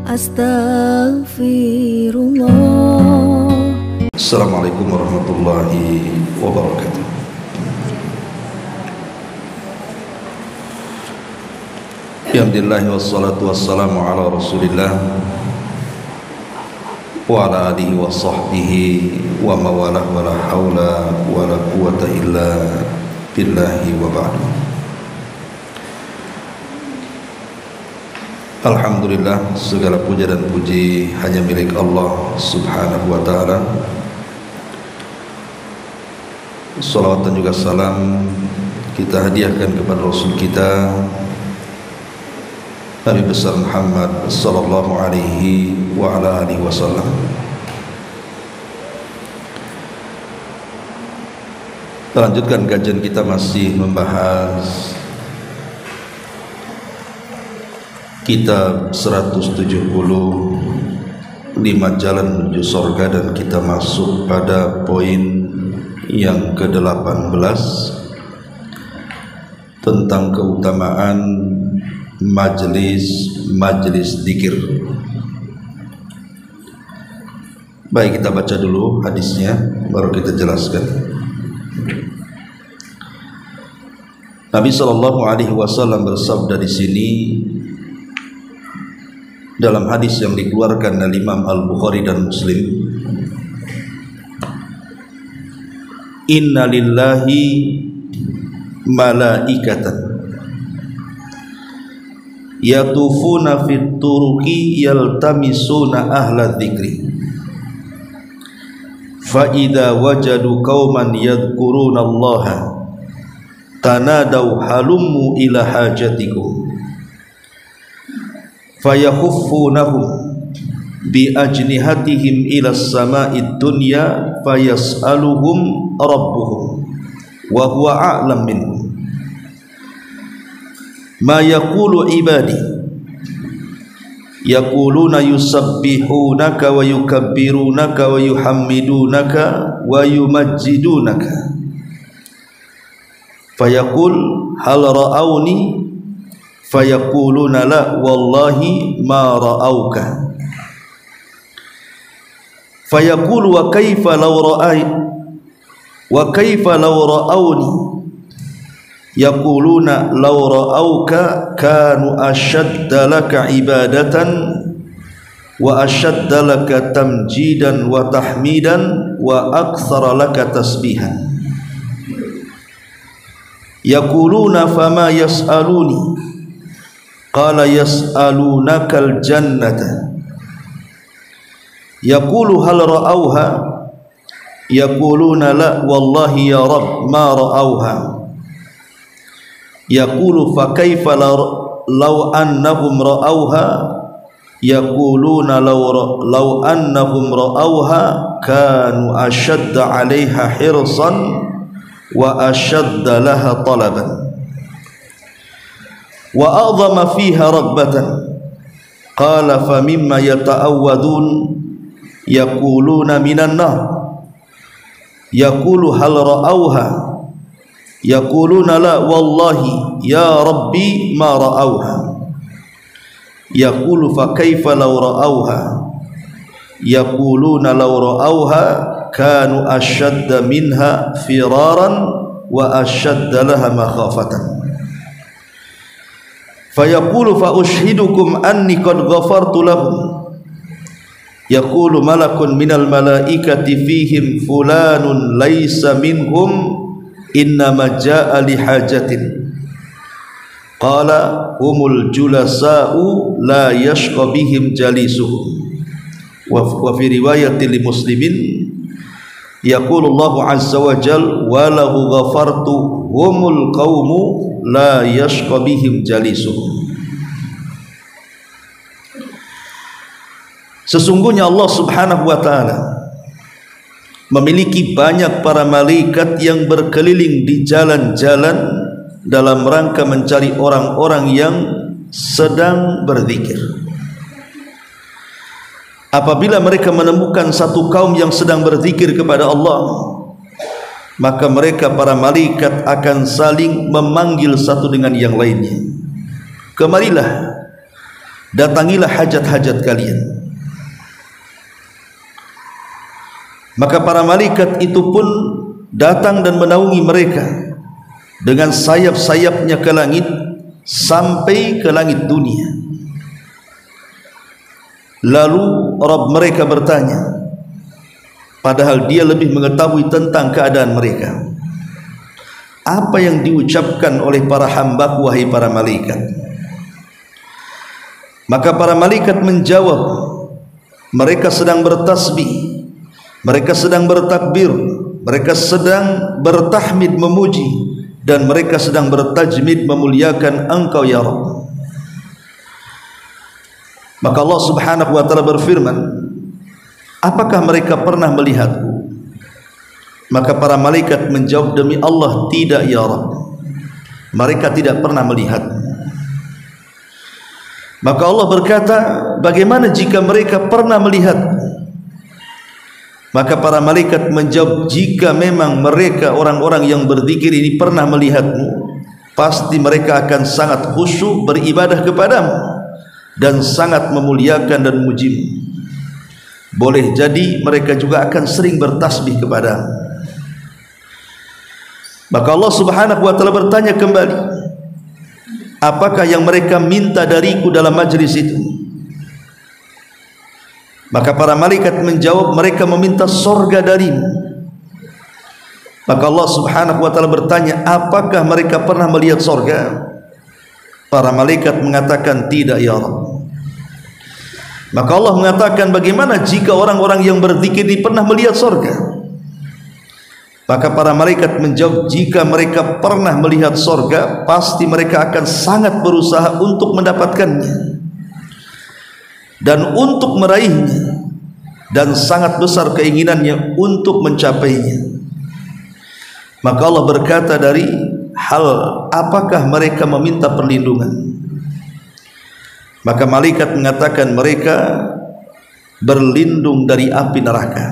Astaghfirullah. Assalamualaikum warahmatullahi wabarakatuh. Alhamdulillah wassalatu wassalamu ala Rasulillah wa ala alihi wa sahbihi wa mawalah wa la hawla wa la quwata illa billahi wa ba'du. Alhamdulillah, segala puja dan puji hanya milik Allah subhanahu wa ta'ala. Salawat dan juga salam kita hadiahkan kepada Rasul kita Nabi besar Muhammad sallallahu alaihi wa ala alihi wasallam. Lanjutkan kajian kita, masih membahas Kitab 175 Jalan Menuju Surga, dan kita masuk pada poin yang ke-18 tentang keutamaan majelis zikir. Baik, kita baca dulu hadisnya baru kita jelaskan. Nabi sallallahu alaihi wasallam bersabda di sini dalam hadis yang dikeluarkan oleh Imam Al-Bukhari dan Muslim, inna lillahi malaikatan yatufuna fit turuqi yaltamisuna ahla dzikri fa idza wajadu qauman yadhkuruna Allaha tanadaw halummu ila hajatikum fayahuffunahum bi ajnihatihim ila as-sama'id dunya fayas'aluhum rabbuhum wa huwa a'lam minhum ma yaqulu ibadi yaquluna yusabbihunaka wa yukabbirunaka wa yuhammidunaka wa yumajjidunaka fayaqul hal ra'awni fayaquluna la wallahi ma ra'auka fayaqulu wa kaifa law ra'awni yaquluna law ra'auka kanu ashadda laka ibadatan wa ashadda laka tamjidan wa tahmidan wa aktsara laka tasbihan yaquluna fama yas'aluni qala yas'alunakal jannata yaqulu hal ra'awha yaquluna la wallahi ya rab ma ra'awha yaqulu fa kaifa law annahum ra'awha yaquluna law annahum ra'awha kanu ashadda 'alaiha hirsan wa ashadda laha talaban wa a'zama fiha ragbatan qala fa mimma yata'awwadun yaquluna minan nar yaqulu hal ra'awha yaquluna la wallahi ya rabbi ma ra'awha yaqulu fa kaifa law ra'awha yaquluna law ra'awha kanu ashadda minha firaran wa ashadda laha makhafatan fayaqulu fa ushhidukum anni qad ghafartu lahum yaqulu malakun minal malaikati fihim fulanun laysa minhum innama jaa li hajatin qala humul julasa'u la yashqa bihim jalisuhum wa fi riwayatin li muslimin yaqulu Allahu azza wa jal wa lahu ghafartu humul qaumu la yashqa bihim jalisuhum. Sesungguhnya Allah subhanahu wa ta'ala memiliki banyak para malaikat yang berkeliling di jalan-jalan dalam rangka mencari orang-orang yang sedang berzikir. Apabila mereka menemukan satu kaum yang sedang berzikir kepada Allah, maka mereka para malaikat akan saling memanggil satu dengan yang lainnya. Kemarilah datangilah hajat-hajat kalian. Maka para malaikat itu pun datang dan menaungi mereka dengan sayap-sayapnya ke langit sampai ke langit dunia. Lalu Rabb mereka bertanya, padahal dia lebih mengetahui tentang keadaan mereka, apa yang diucapkan oleh para hamba-Ku wahai para malaikat? Maka para malaikat menjawab, mereka sedang bertasbih, mereka sedang bertakbir, mereka sedang bertahmid memuji, dan mereka sedang bertajmid memuliakan Engkau ya Rabb. Maka Allah Subhanahu wa taala berfirman, apakah mereka pernah melihatku? Maka para malaikat menjawab, demi Allah tidak ya Rabb, mereka tidak pernah melihatmu. Maka Allah berkata, bagaimana jika mereka pernah melihatku? Maka para malaikat menjawab, jika memang mereka orang-orang yang berzikir ini pernah melihatmu, pasti mereka akan sangat khusyuk beribadah kepadamu dan sangat memuliakan dan memujimu. Boleh jadi mereka juga akan sering bertasbih kepadamu. Maka Allah Subhanahu wa taala bertanya kembali, apakah yang mereka minta dariku dalam majlis itu? Maka para malaikat menjawab, mereka meminta sorga darimu. Maka Allah Subhanahu wa taala bertanya, apakah mereka pernah melihat sorga? Para malaikat mengatakan tidak ya Rabb. Maka Allah mengatakan, bagaimana jika orang-orang yang berzikir ini pernah melihat sorga? Maka para malaikat menjawab, jika mereka pernah melihat sorga, pasti mereka akan sangat berusaha untuk mendapatkannya dan untuk meraihnya, dan sangat besar keinginannya untuk mencapainya. Maka Allah berkata, dari hal apakah mereka meminta perlindungan? Maka malaikat mengatakan, mereka berlindung dari api neraka.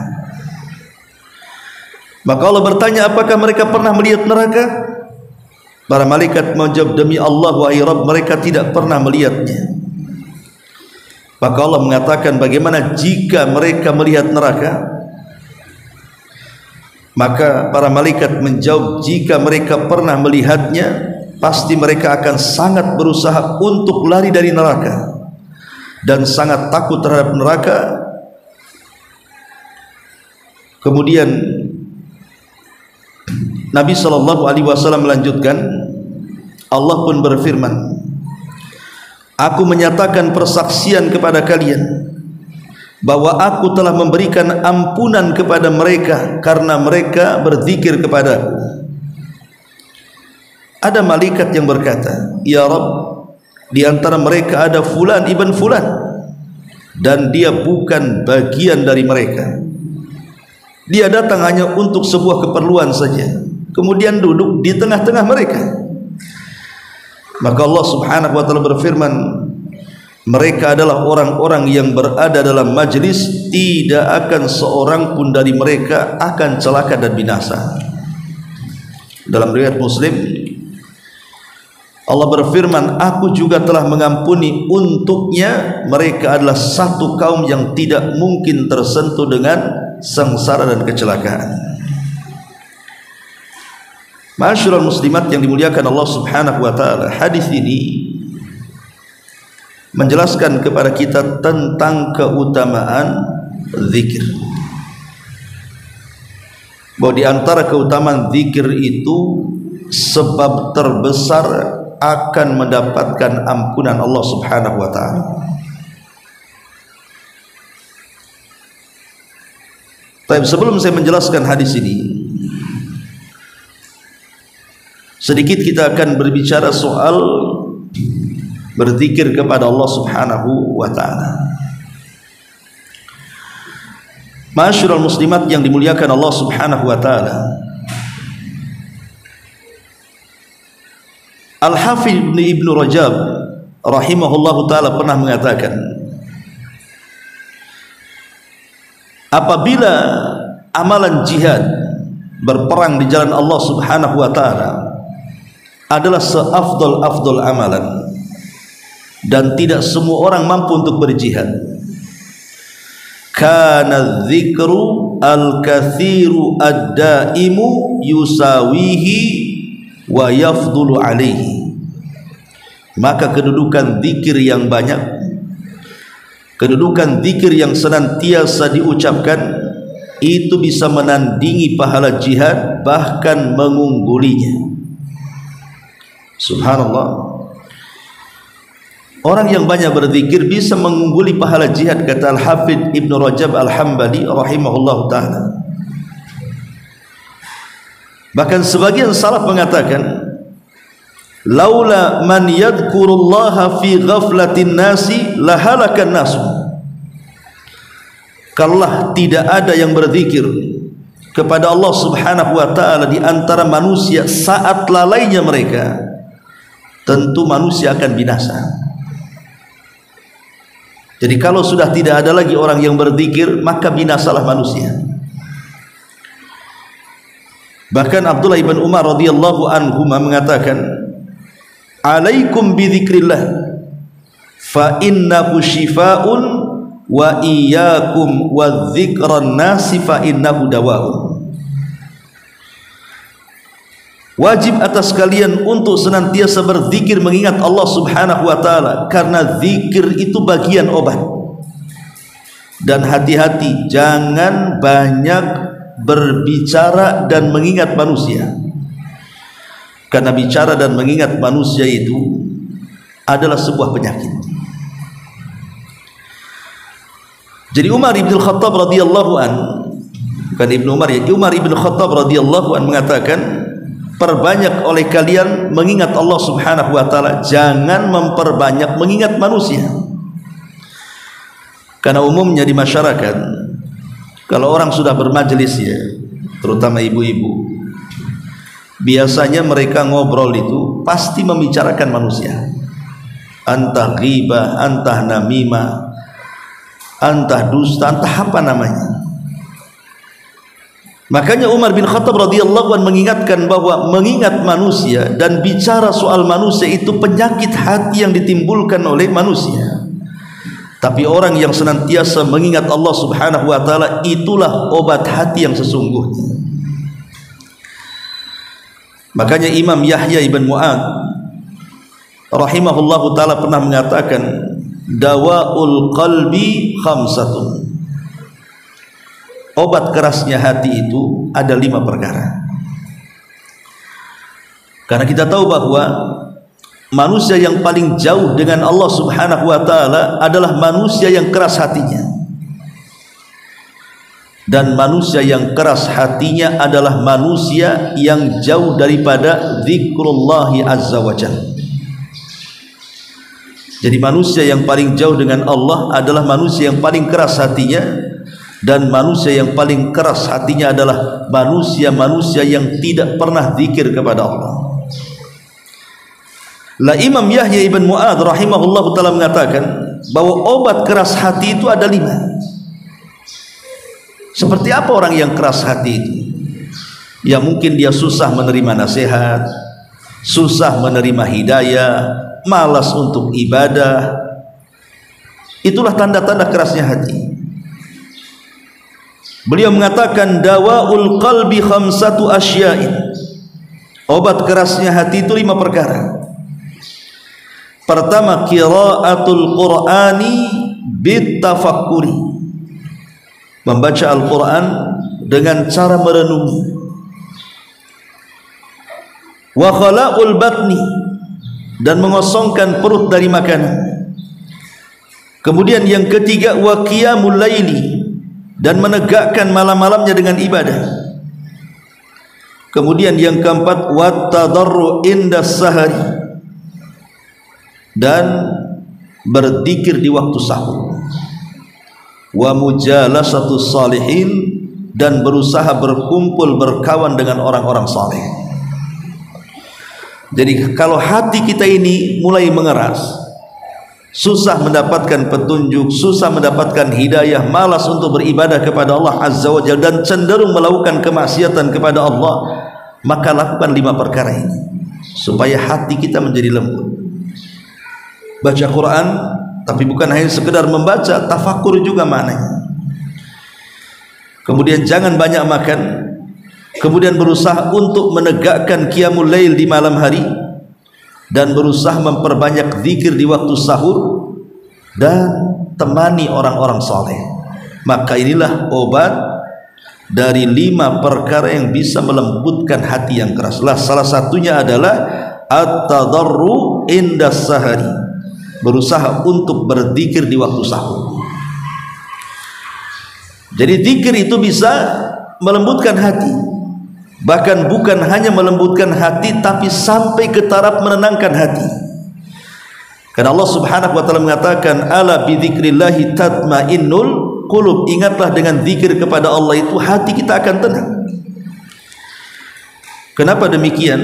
Maka Allah bertanya, apakah mereka pernah melihat neraka? Para malaikat menjawab, demi Allah wahai Rabb, mereka tidak pernah melihatnya. Maka Allah mengatakan, bagaimana jika mereka melihat neraka? Maka para malaikat menjawab, jika mereka pernah melihatnya, pasti mereka akan sangat berusaha untuk lari dari neraka dan sangat takut terhadap neraka. Kemudian Nabi SAW melanjutkan, Allah pun berfirman, aku menyatakan persaksian kepada kalian bahwa aku telah memberikan ampunan kepada mereka karena mereka berzikir kepadaku. Ada malaikat yang berkata, ya Rabb, di antara mereka ada fulan ibn fulan, dan dia bukan bagian dari mereka. Dia datang hanya untuk sebuah keperluan saja, kemudian duduk di tengah-tengah mereka. Maka Allah Subhanahu wa taala berfirman, mereka adalah orang-orang yang berada dalam majlis, tidak akan seorang pun dari mereka akan celaka dan binasa. Dalam riwayat Muslim, Allah berfirman, aku juga telah mengampuni untuknya, mereka adalah satu kaum yang tidak mungkin tersentuh dengan sengsara dan kecelakaan. Ma'asyiral muslimat yang dimuliakan Allah Subhanahu wa taala, hadis ini menjelaskan kepada kita tentang keutamaan zikir. Bahwa di antara keutamaan zikir itu sebab terbesar akan mendapatkan ampunan Allah Subhanahu wa taala. Tapi sebelum saya menjelaskan hadis ini, sedikit kita akan berbicara soal berzikir kepada Allah Subhanahu wa taala. Ma'asyiral muslimat yang dimuliakan Allah Subhanahu wa taala, Al-Hafidh Ibnu Rajab rahimahullahu taala pernah mengatakan, apabila amalan jihad, berperang di jalan Allah Subhanahu wa taala adalah seafdal-afdal amalan, dan tidak semua orang mampu untuk berjihad. Kana dzikru al-kathiru ad-daimu yusawihi wa yafdulu alaihi. Maka kedudukan zikir yang banyak, kedudukan zikir yang senantiasa diucapkan, itu bisa menandingi pahala jihad, bahkan mengunggulinya. Subhanallah. Orang yang banyak berzikir bisa mengungguli pahala jihad, kata Al-Hafidh Ibn Rajab Al-Hambali rahimahullah ta'ala. Bahkan sebagian salaf mengatakan, laula man yadhkurullaha fi ghaflatin nasi lahalakan nasu. Kalaulah tidak ada yang berzikir kepada Allah subhanahu wa ta'ala di antara manusia saat lalainya mereka, tentu manusia akan binasa. Jadi kalau sudah tidak ada lagi orang yang berzikir, maka binasalah manusia. Bahkan Abdullah ibn Umar radhiyallahu anhu mengatakan, alaikum bidzikrillah fa innahu shifaa'un wa iyyakum wadzikran nasi fa innahu dawa'un. Wajib atas kalian untuk senantiasa berzikir mengingat Allah subhanahu wa ta'ala, karena zikir itu bagian obat. Dan hati-hati, jangan banyak berbicara dan mengingat manusia, karena bicara dan mengingat manusia itu adalah sebuah penyakit. Jadi Umar ibn Khattab radhiyallahu an, bukan Ibnu Umar ya, Umar ibn Khattab radhiyallahu an mengatakan, perbanyak oleh kalian mengingat Allah subhanahu wa ta'ala, jangan memperbanyak mengingat manusia. Karena umumnya di masyarakat, kalau orang sudah bermajelis ya, terutama ibu-ibu, biasanya mereka ngobrol itu pasti membicarakan manusia, entah ghibah, entah namimah, entah dusta, entah apa namanya. Makanya Umar bin Khattab radhiyallahu anhu mengingatkan bahwa mengingat manusia dan bicara soal manusia itu penyakit hati yang ditimbulkan oleh manusia. Tapi orang yang senantiasa mengingat Allah subhanahu wa ta'ala, itulah obat hati yang sesungguhnya. Makanya Imam Yahya ibn Mu'ad rahimahullahu ta'ala pernah mengatakan, dawa'ul qalbi khamsatun. Obat kerasnya hati itu ada 5 perkara. Karena kita tahu bahwa manusia yang paling jauh dengan Allah subhanahu wa ta'ala adalah manusia yang keras hatinya. Dan manusia yang keras hatinya adalah manusia yang jauh daripada zikrullahi azza wa jalla. Jadi manusia yang paling jauh dengan Allah adalah manusia yang paling keras hatinya. Dan manusia yang paling keras hatinya adalah manusia-manusia yang tidak pernah zikir kepada Allah. La Imam Yahya ibn Mu'ad rahimahullah ta'ala mengatakan bahwa obat keras hati itu ada 5. Seperti apa orang yang keras hati itu? Ya mungkin dia susah menerima nasihat, susah menerima hidayah, malas untuk ibadah. Itulah tanda-tanda kerasnya hati. Beliau mengatakan dawaul qalbi khamsatu asya'in. Obat kerasnya hati itu 5 perkara. Pertama, qiraatul Qur'ani bitafakkuri. Membaca Al-Qur'an dengan cara merenungi. Wa khala'ul batni, dan mengosongkan perut dari makanan. Kemudian yang ketiga, wa qiyamul laili, dan menegakkan malam-malamnya dengan ibadah. Kemudian yang keempat, wat tadarru inda sahari, dan berzikir di waktu sahur. Wa mujalasatu salihin, dan berusaha berkumpul berkawan dengan orang-orang saleh. Jadi kalau hati kita ini mulai mengeras, susah mendapatkan petunjuk, susah mendapatkan hidayah, malas untuk beribadah kepada Allah azza wa jalla, dan cenderung melakukan kemaksiatan kepada Allah, maka lakukan 5 perkara ini supaya hati kita menjadi lembut. baca Quran, tapi bukan hanya sekedar membaca, tafakur juga maknanya. Kemudian jangan banyak makan, kemudian berusaha untuk menegakkan qiyamul lail di malam hari, dan berusaha memperbanyak zikir di waktu sahur, dan temani orang-orang saleh. Maka inilah obat dari 5 perkara yang bisa melembutkan hati yang keras. Salah satunya adalah at-tadarru indas sahari, berusaha untuk berzikir di waktu sahur. Jadi zikir itu bisa melembutkan hati, bahkan bukan hanya melembutkan hati, tapi sampai ke taraf menenangkan hati. Karena Allah Subhanahu wa taala mengatakan, ala bidzikrillahi tatmainnul qulub, ingatlah dengan zikir kepada Allah itu hati kita akan tenang. Kenapa demikian?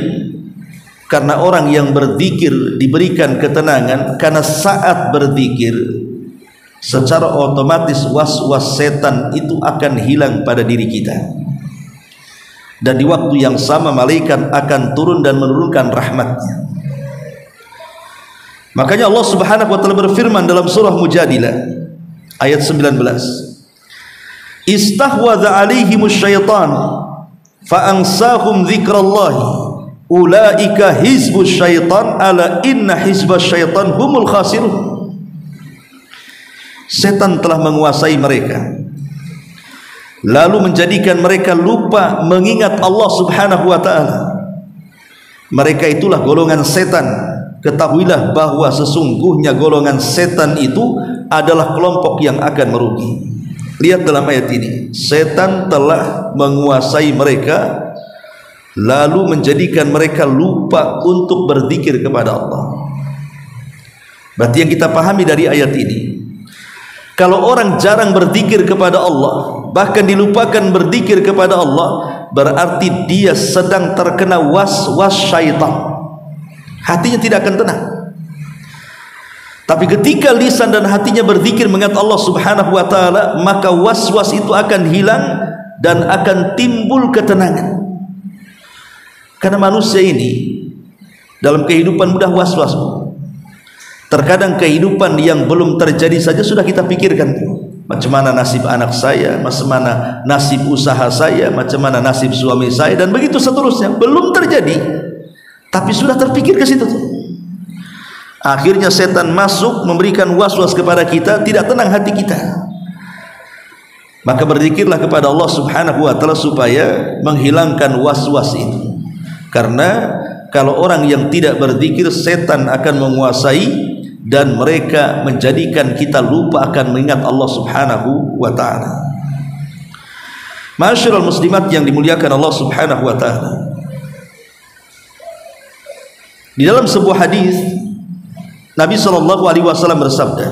Karena orang yang berzikir diberikan ketenangan, karena saat berzikir secara otomatis was-was setan itu akan hilang pada diri kita, dan di waktu yang sama malaikat akan turun dan menurunkan rahmatnya. Makanya Allah Subhanahu wa taala berfirman dalam surah Mujadilah ayat 19, istahwadza alaihimus syaitan fa ansahum dzikrallahi ulaika hizbus syaitan ala inna hizbas syaitan humul khasirun. Setan telah menguasai mereka, lalu menjadikan mereka lupa mengingat Allah Subhanahu wa ta'ala. Mereka itulah golongan setan. Ketahuilah bahwa sesungguhnya golongan setan itu adalah kelompok yang akan merugi. Lihat dalam ayat ini, setan telah menguasai mereka, lalu menjadikan mereka lupa untuk berzikir kepada Allah. Berarti yang kita pahami dari ayat ini, kalau orang jarang berzikir kepada Allah, bahkan dilupakan berzikir kepada Allah, berarti dia sedang terkena was-was syaitan. Hatinya tidak akan tenang. Tapi ketika lisan dan hatinya berzikir mengingat Allah Subhanahu wa taala, maka was-was itu akan hilang dan akan timbul ketenangan. Karena manusia ini dalam kehidupan mudah was-was. Terkadang kehidupan yang belum terjadi saja sudah kita pikirkan, macam mana nasib anak saya, macam mana nasib usaha saya, macam mana nasib suami saya, dan begitu seterusnya. Belum terjadi, tapi sudah terpikir ke situ. Akhirnya setan masuk memberikan was-was kepada kita, tidak tenang hati kita. Maka berzikirlah kepada Allah Subhanahu wa taala supaya menghilangkan was-was itu. Karena kalau orang yang tidak berzikir, setan akan menguasai dan mereka menjadikan kita lupa akan mengingat Allah Subhanahu wa ta'ala. Ma'asyiral muslimat yang dimuliakan Allah Subhanahu wa ta'ala, di dalam sebuah hadis Nabi SAW bersabda,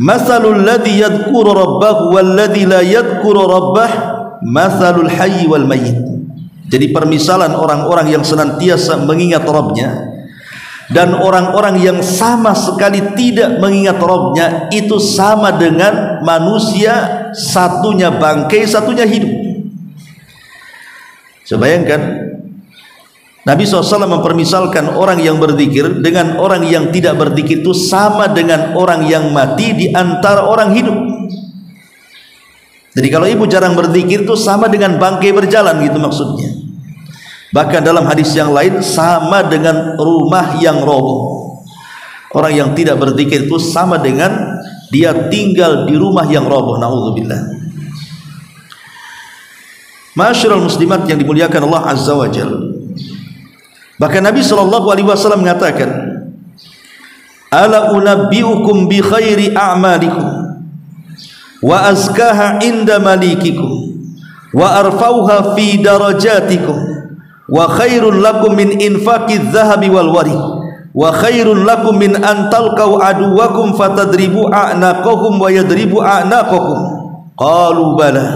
mathalul ladzi yadhkuru rabbahu wal ladzi la yadhkuru rabbah mathalul hayy wal mayyit. Jadi permisalan orang-orang yang senantiasa mengingat Rabbnya dan orang-orang yang sama sekali tidak mengingat Rabbnya, itu sama dengan manusia, satunya bangkai, satunya hidup. Bayangkan, Nabi SAW mempermisalkan orang yang berzikir dengan orang yang tidak berzikir itu sama dengan orang yang mati di antara orang hidup. Jadi kalau ibu jarang berzikir itu sama dengan bangkai berjalan, gitu maksudnya. Bahkan dalam hadis yang lain sama dengan rumah yang roboh. Orang yang tidak berzikir itu sama dengan dia tinggal di rumah yang roboh. Na'udzubillah. Ma'asyiral muslimat yang dimuliakan Allah Azza wa Jalla. Bahkan Nabi SAW mengatakan, ala unabbiukum bi khairi a'malikum wa azkaha inda malikikum wa arfauha fi darajatikum wa khairul lakum min infaqidz zahabi wal warid wa khairul lakum min an talqau aduwakum fatadribu a'naqahum wa yadribu a'naqakum. Qalu bala.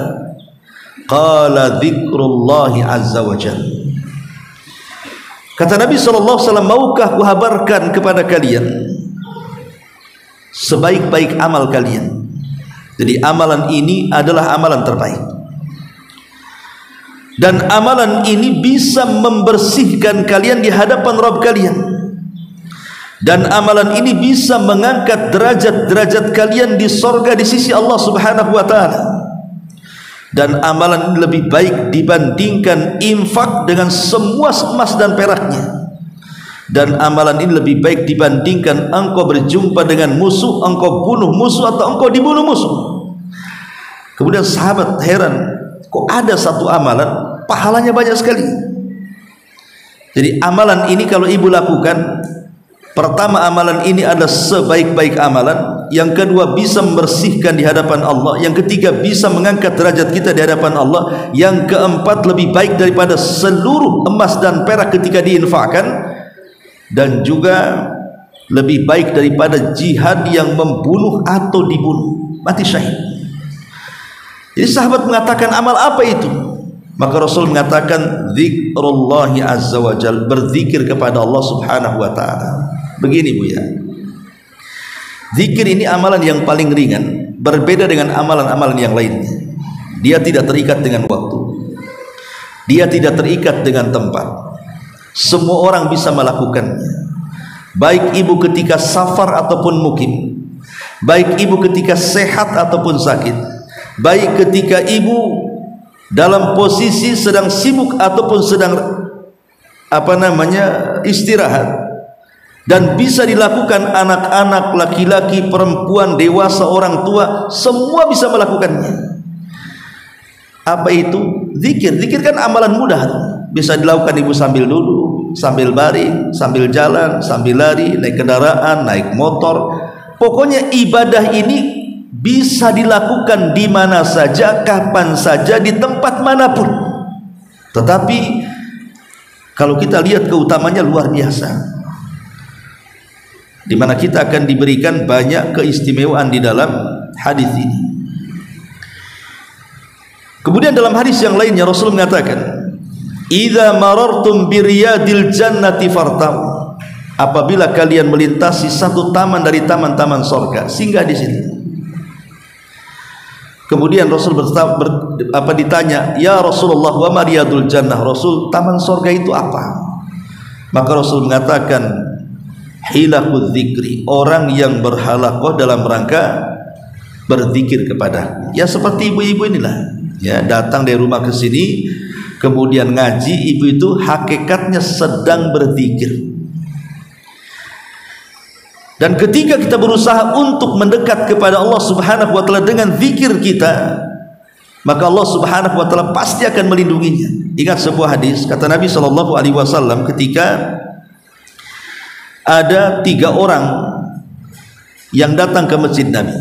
Qala dzikrullahi azza wa jalla. Kata Nabi SAW, maukah kuhabarkan kepada kalian sebaik-baik amal kalian? Jadi amalan ini adalah amalan terbaik, dan amalan ini bisa membersihkan kalian di hadapan Rabb kalian, Dan amalan ini bisa mengangkat derajat-derajat kalian di sorga di sisi Allah Subhanahu wa ta'ala. Dan amalan ini lebih baik dibandingkan infak dengan semua emas dan peraknya. Dan amalan ini lebih baik dibandingkan engkau berjumpa dengan musuh, engkau bunuh musuh, atau engkau dibunuh musuh. Kemudian sahabat heran, kok ada satu amalan pahalanya banyak sekali. Jadi amalan ini kalau ibu lakukan, pertama, amalan ini adalah sebaik-baik amalan. Yang kedua, bisa membersihkan di hadapan Allah. Yang ketiga, bisa mengangkat derajat kita di hadapan Allah. Yang keempat, lebih baik daripada seluruh emas dan perak ketika diinfakkan. Dan juga lebih baik daripada jihad yang membunuh atau dibunuh, mati syahid. Jadi sahabat mengatakan, amal apa itu? Maka Rasul mengatakan, zikrullahi azza wa jal, berzikir kepada Allah Subhanahu wa ta'ala. Begini Bu ya, zikir ini amalan yang paling ringan, berbeda dengan amalan-amalan yang lainnya. Dia tidak terikat dengan waktu, dia tidak terikat dengan tempat. Semua orang bisa melakukannya, baik ibu ketika safar ataupun mukim, baik ibu ketika sehat ataupun sakit, baik ketika ibu dalam posisi sedang sibuk ataupun sedang istirahat. Dan bisa dilakukan anak-anak, laki-laki, perempuan, dewasa, orang tua, semua bisa melakukannya. Apa itu? Zikir. Zikir kan amalan mudah, bisa dilakukan ibu sambil duduk, sambil baring, sambil jalan, sambil lari, naik kendaraan, naik motor. Pokoknya ibadah ini bisa dilakukan di mana saja, kapan saja, di tempat manapun. Tetapi kalau kita lihat keutamanya luar biasa, di mana kita akan diberikan banyak keistimewaan di dalam hadis ini. Kemudian dalam hadis yang lainnya Rasul mengatakan, "Idza marartum biriyadil jannati fartam." Apabila kalian melintasi satu taman dari taman-taman surga, singgah di sini. Kemudian Rasul ditanya, "Ya Rasulullah, wa ma riyadul jannah?" Rasul, taman surga itu apa? Maka Rasul mengatakan, hilakul dzikri, orang yang berhalaqah dalam rangka berzikir kepada. Ya seperti ibu-ibu inilah, ya datang dari rumah ke sini kemudian ngaji, ibu itu hakikatnya sedang berzikir. Dan ketika kita berusaha untuk mendekat kepada Allah Subhanahu wa ta'ala dengan zikir kita, maka Allah Subhanahu wa ta'ala pasti akan melindunginya. Ingat sebuah hadis, kata Nabi SAW ketika ada 3 orang yang datang ke masjid Nabi.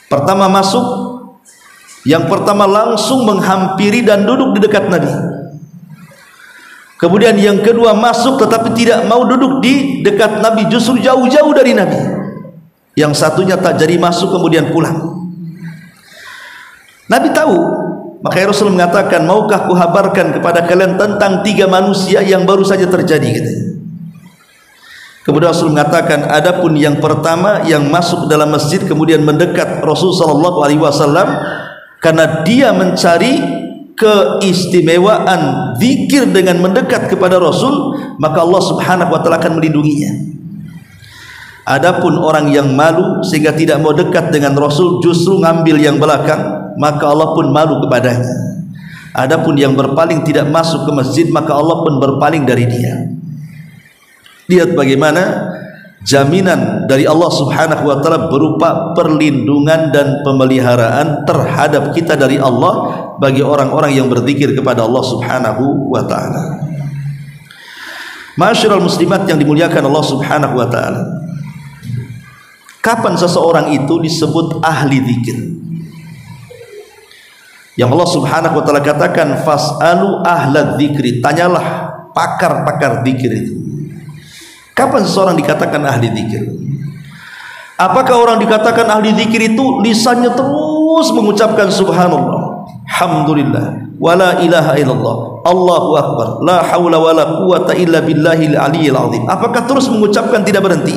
Pertama masuk, yang pertama langsung menghampiri dan duduk di dekat Nabi. Kemudian yang kedua masuk tetapi tidak mau duduk di dekat Nabi, justru jauh-jauh dari Nabi. Yang satunya tak jadi masuk kemudian pulang. Nabi tahu, maka Rasul mengatakan, maukah kuhabarkan kepada kalian tentang 3 manusia yang baru saja terjadi, katanya. Kemudian Rasul mengatakan, adapun yang pertama yang masuk dalam masjid kemudian mendekat Rasul sallallahu alaihi wasallam karena dia mencari keistimewaan zikir dengan mendekat kepada Rasul, maka Allah Subhanahu wa taala akan melindunginya. Adapun orang yang malu sehingga tidak mau dekat dengan Rasul, justru ngambil yang belakang, maka Allah pun malu kepadanya. Adapun yang berpaling tidak masuk ke masjid, maka Allah pun berpaling dari dia. Lihat bagaimana jaminan dari Allah Subhanahu wa ta'ala berupa perlindungan dan pemeliharaan terhadap kita dari Allah bagi orang-orang yang berzikir kepada Allah Subhanahu wa ta'ala. Ma'asyiral muslimat yang dimuliakan Allah Subhanahu wa ta'ala, kapan seseorang itu disebut ahli zikir? Yang Allah Subhanahu wa ta'ala katakan, fas'alu ahla dzikri, tanyalah pakar-pakar zikir itu. Kapan seseorang dikatakan ahli zikir? Apakah orang dikatakan ahli zikir itu lisannya terus mengucapkan subhanallah, alhamdulillah, wala ilaha illallah, Allahu akbar, la haula wala quwata illa billahil aliyil azim? Apakah terus mengucapkan tidak berhenti?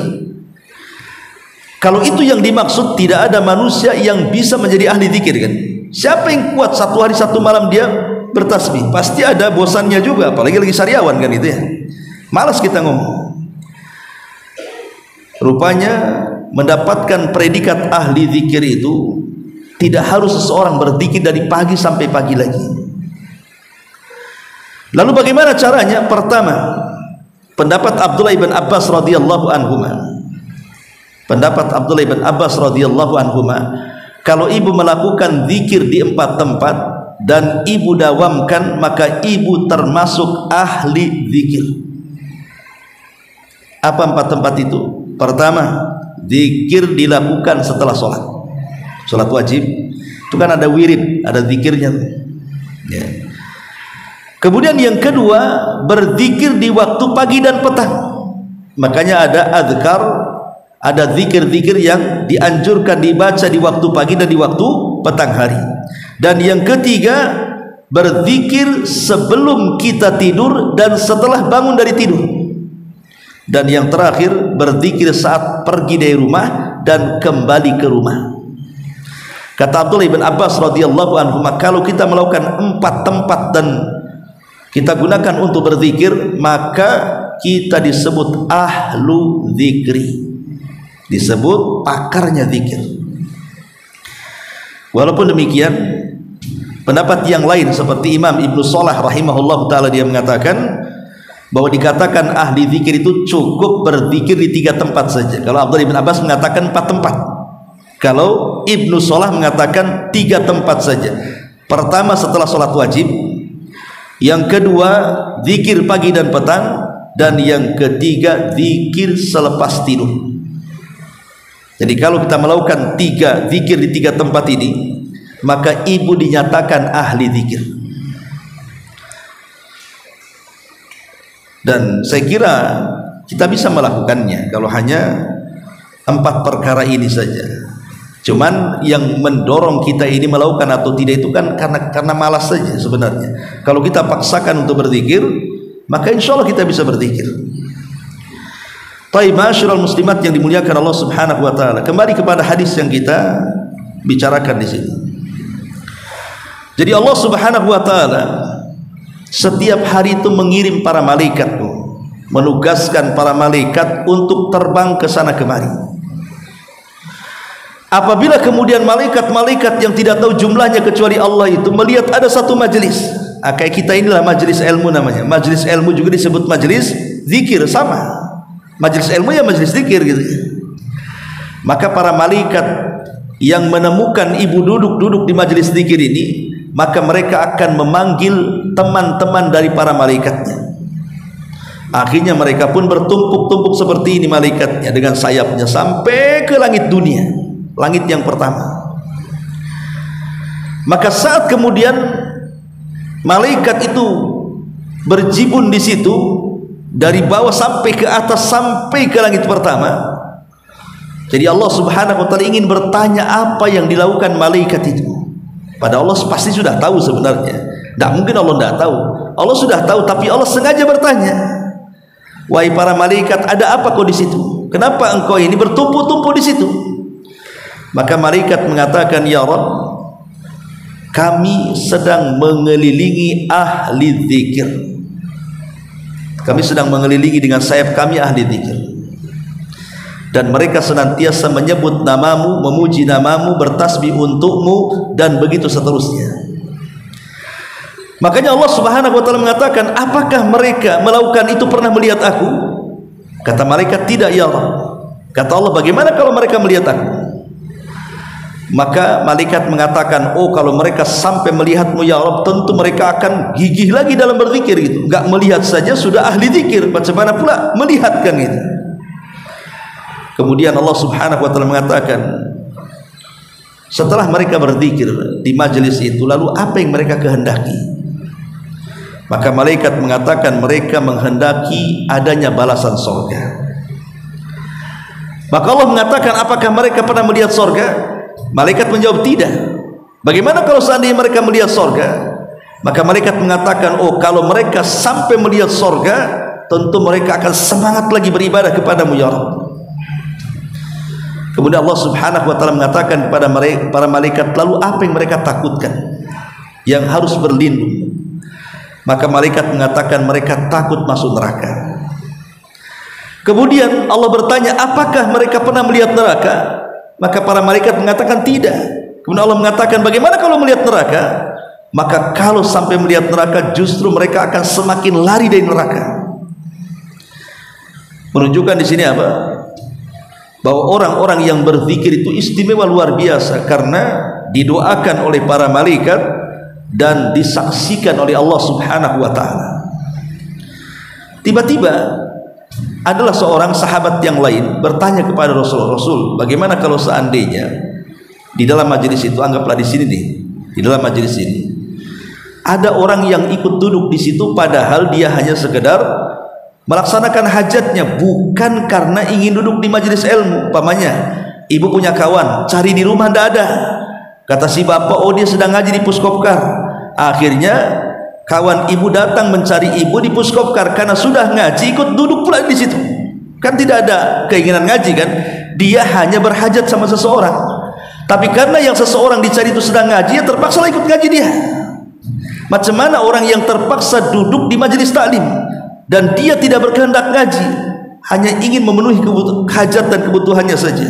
Kalau itu yang dimaksud, tidak ada manusia yang bisa menjadi ahli zikir, kan? Siapa yang kuat 1 hari 1 malam dia bertasbih? Pasti ada bosannya juga, apalagi lagi sariawan, kan itu ya. Malas kita ngomong. Rupanya mendapatkan predikat ahli zikir itu tidak harus seseorang berzikir dari pagi sampai pagi lagi. Lalu bagaimana caranya? Pertama, pendapat Abdullah ibn Abbas radhiyallahu anhuma. Pendapat Abdullah ibn Abbas radhiyallahu anhuma, kalau ibu melakukan zikir di 4 tempat dan ibu dawamkan, maka ibu termasuk ahli zikir. Apa 4 tempat itu? Pertama, zikir dilakukan setelah sholat wajib. Itu kan ada wirid, ada zikirnya ya. Kemudian yang kedua, berzikir di waktu pagi dan petang. Makanya ada azkar, ada zikir-zikir yang dianjurkan dibaca di waktu pagi dan di waktu petang hari. Dan yang ketiga, berzikir sebelum kita tidur dan setelah bangun dari tidur. Dan yang terakhir, berzikir saat pergi dari rumah dan kembali ke rumah. Kata Abdullah ibn Abbas radhiyallahu anhu, kalau kita melakukan 4 tempat dan kita gunakan untuk berzikir, maka kita disebut ahlu zikri, disebut pakarnya zikir. Walaupun demikian, pendapat yang lain seperti Imam Ibnu Shalah rahimahullah taala, dia mengatakan bahwa dikatakan ahli zikir itu cukup berzikir di 3 tempat saja. Kalau Abdullah ibn Abbas mengatakan 4 tempat, kalau Ibnu Shalah mengatakan 3 tempat saja. Pertama setelah sholat wajib, yang kedua zikir pagi dan petang, dan yang ketiga zikir selepas tidur. Jadi kalau kita melakukan 3 zikir di 3 tempat ini, maka ibu dinyatakan ahli zikir. Dan saya kira kita bisa melakukannya kalau hanya 4 perkara ini saja. Cuman yang mendorong kita ini melakukan atau tidak itu kan karena malas saja sebenarnya. Kalau kita paksakan untuk berzikir, maka insya Allah kita bisa berzikir. Taib ma'asyiral muslimat yang dimuliakan Allah Subhanahu wa taala. Kembali kepada hadis yang kita bicarakan di sini. Jadi Allah Subhanahu wa taala setiap hari itu mengirim para malaikat, menugaskan para malaikat untuk terbang ke sana kemari. Apabila kemudian malaikat-malaikat yang tidak tahu jumlahnya kecuali Allah itu melihat ada satu majelis, kayak kita inilah majelis ilmu namanya. Majelis ilmu juga disebut majelis zikir, sama. Majelis ilmu ya majelis zikir gitu. Maka para malaikat yang menemukan ibu duduk di majelis zikir ini, maka mereka akan memanggil teman-teman dari para malaikatnya. Akhirnya mereka pun bertumpuk-tumpuk seperti ini malaikatnya dengan sayapnya sampai ke langit dunia, langit yang pertama. Maka saat kemudian malaikat itu berjibun di situ dari bawah sampai ke atas sampai ke langit pertama, jadi Allah Subhanahu wa taala ingin bertanya apa yang dilakukan malaikat itu. Pada Allah pasti sudah tahu sebenarnya. Tidak mungkin Allah tidak tahu. Allah sudah tahu, tapi Allah sengaja bertanya, wahai para malaikat, ada apa kau di situ? Kenapa engkau ini bertumpuk-tumpuk di situ? Maka malaikat mengatakan, ya Rabb, kami sedang mengelilingi ahli zikir. Kami sedang mengelilingi dengan sayap kami ahli zikir. Dan mereka senantiasa menyebut namamu, memuji namamu, bertasbih untukmu, dan begitu seterusnya. Makanya Allah Subhanahu wa taala mengatakan, apakah mereka melakukan itu pernah melihat aku? Kata malaikat, tidak ya Allah. Kata Allah, bagaimana kalau mereka melihat aku? Maka malaikat mengatakan, oh kalau mereka sampai melihatmu ya Allah, tentu mereka akan gigih lagi dalam berzikir gitu. Enggak melihat saja sudah ahli zikir, bagaimana pula melihatkan itu. Kemudian Allah Subhanahu wa taala mengatakan, setelah mereka berzikir di majelis itu, lalu apa yang mereka kehendaki? Maka malaikat mengatakan mereka menghendaki adanya balasan surga. Maka Allah mengatakan, apakah mereka pernah melihat surga? Malaikat menjawab tidak. Bagaimana kalau seandainya mereka melihat surga? Maka malaikat mengatakan, oh kalau mereka sampai melihat surga, tentu mereka akan semangat lagi beribadah kepadamu ya Rabb. Kemudian Allah Subhanahu wa taala mengatakan kepada para malaikat, lalu apa yang mereka takutkan yang harus berlindung? Maka malaikat mengatakan mereka takut masuk neraka. Kemudian Allah bertanya, apakah mereka pernah melihat neraka? Maka para malaikat mengatakan tidak. Kemudian Allah mengatakan, bagaimana kalau melihat neraka? Maka kalau sampai melihat neraka, justru mereka akan semakin lari dari neraka. Menunjukkan di sini apa? Bahwa orang-orang yang berzikir itu istimewa luar biasa, karena didoakan oleh para malaikat dan disaksikan oleh Allah Subhanahu wa taala. Tiba-tiba adalah seorang sahabat yang lain bertanya kepada Rasul, bagaimana kalau seandainya di dalam majelis itu, anggaplah di sini nih, di dalam majelis ini ada orang yang ikut duduk di situ, padahal dia hanya sekedar melaksanakan hajatnya, bukan karena ingin duduk di majelis ilmu. Umpamanya ibu punya kawan, cari di rumah tidak ada, kata si bapak, oh dia sedang ngaji di Puskopkar. Akhirnya kawan ibu datang mencari ibu di Puskopkar, karena sudah ngaji ikut duduk pula di situ. Kan tidak ada keinginan ngaji kan, dia hanya berhajat sama seseorang. Tapi karena yang seseorang dicari itu sedang ngaji, ya terpaksa ikut ngaji dia. Macam mana orang yang terpaksa duduk di majelis taklim dan dia tidak berkehendak ngaji, hanya ingin memenuhi hajat dan kebutuhannya saja.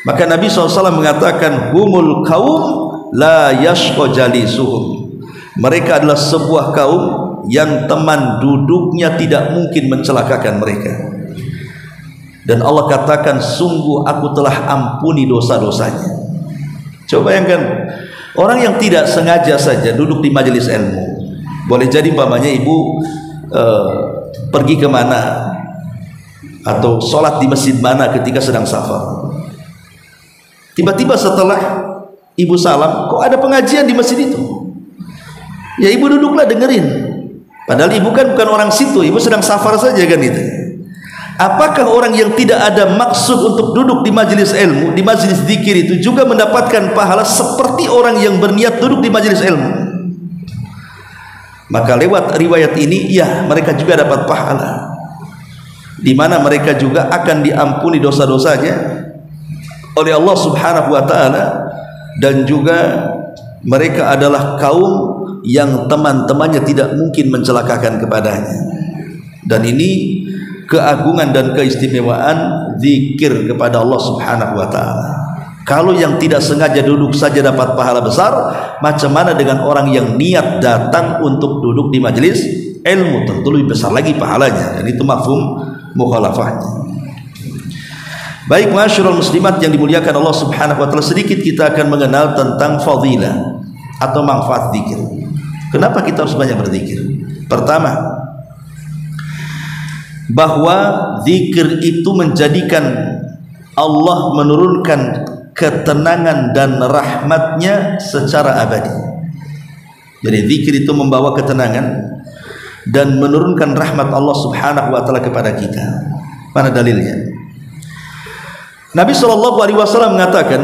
Maka Nabi SAW mengatakan, humul kaum la yashqa jalisuhum. Mereka adalah sebuah kaum yang teman duduknya tidak mungkin mencelakakan mereka. Dan Allah katakan, sungguh aku telah ampuni dosa-dosanya. Coba bayangkan, orang yang tidak sengaja saja duduk di majelis ilmu, boleh jadi umpamanya ibu pergi kemana atau sholat di masjid mana ketika sedang safar, tiba-tiba setelah ibu salam, kok ada pengajian di masjid itu? Ya ibu duduklah dengerin, padahal ibu kan bukan orang situ, ibu sedang safar saja kan itu. Apakah orang yang tidak ada maksud untuk duduk di majelis ilmu, di majelis zikir itu juga mendapatkan pahala seperti orang yang berniat duduk di majelis ilmu? Maka lewat riwayat ini, ya mereka juga dapat pahala, di mana mereka juga akan diampuni dosa-dosanya oleh Allah Subhanahu wa taala, dan juga mereka adalah kaum yang teman-temannya tidak mungkin mencelakakan kepadanya. Dan ini keagungan dan keistimewaan zikir kepada Allah Subhanahu wa taala. Kalau yang tidak sengaja duduk saja dapat pahala besar, macam mana dengan orang yang niat datang untuk duduk di majelis ilmu? Tentu lebih besar lagi pahalanya. Dan itu mafhum mukhalafahnya. Baik, masyarul muslimat yang dimuliakan Allah Subhanahu wa taala, sedikit kita akan mengenal tentang fadilah atau manfaat zikir. Kenapa kita harus banyak berzikir? Pertama, bahwa zikir itu menjadikan Allah menurunkan ketenangan dan rahmatnya secara abadi. Jadi zikir itu membawa ketenangan dan menurunkan rahmat Allah Subhanahu wa taala kepada kita. Mana dalilnya? Nabi SAW mengatakan,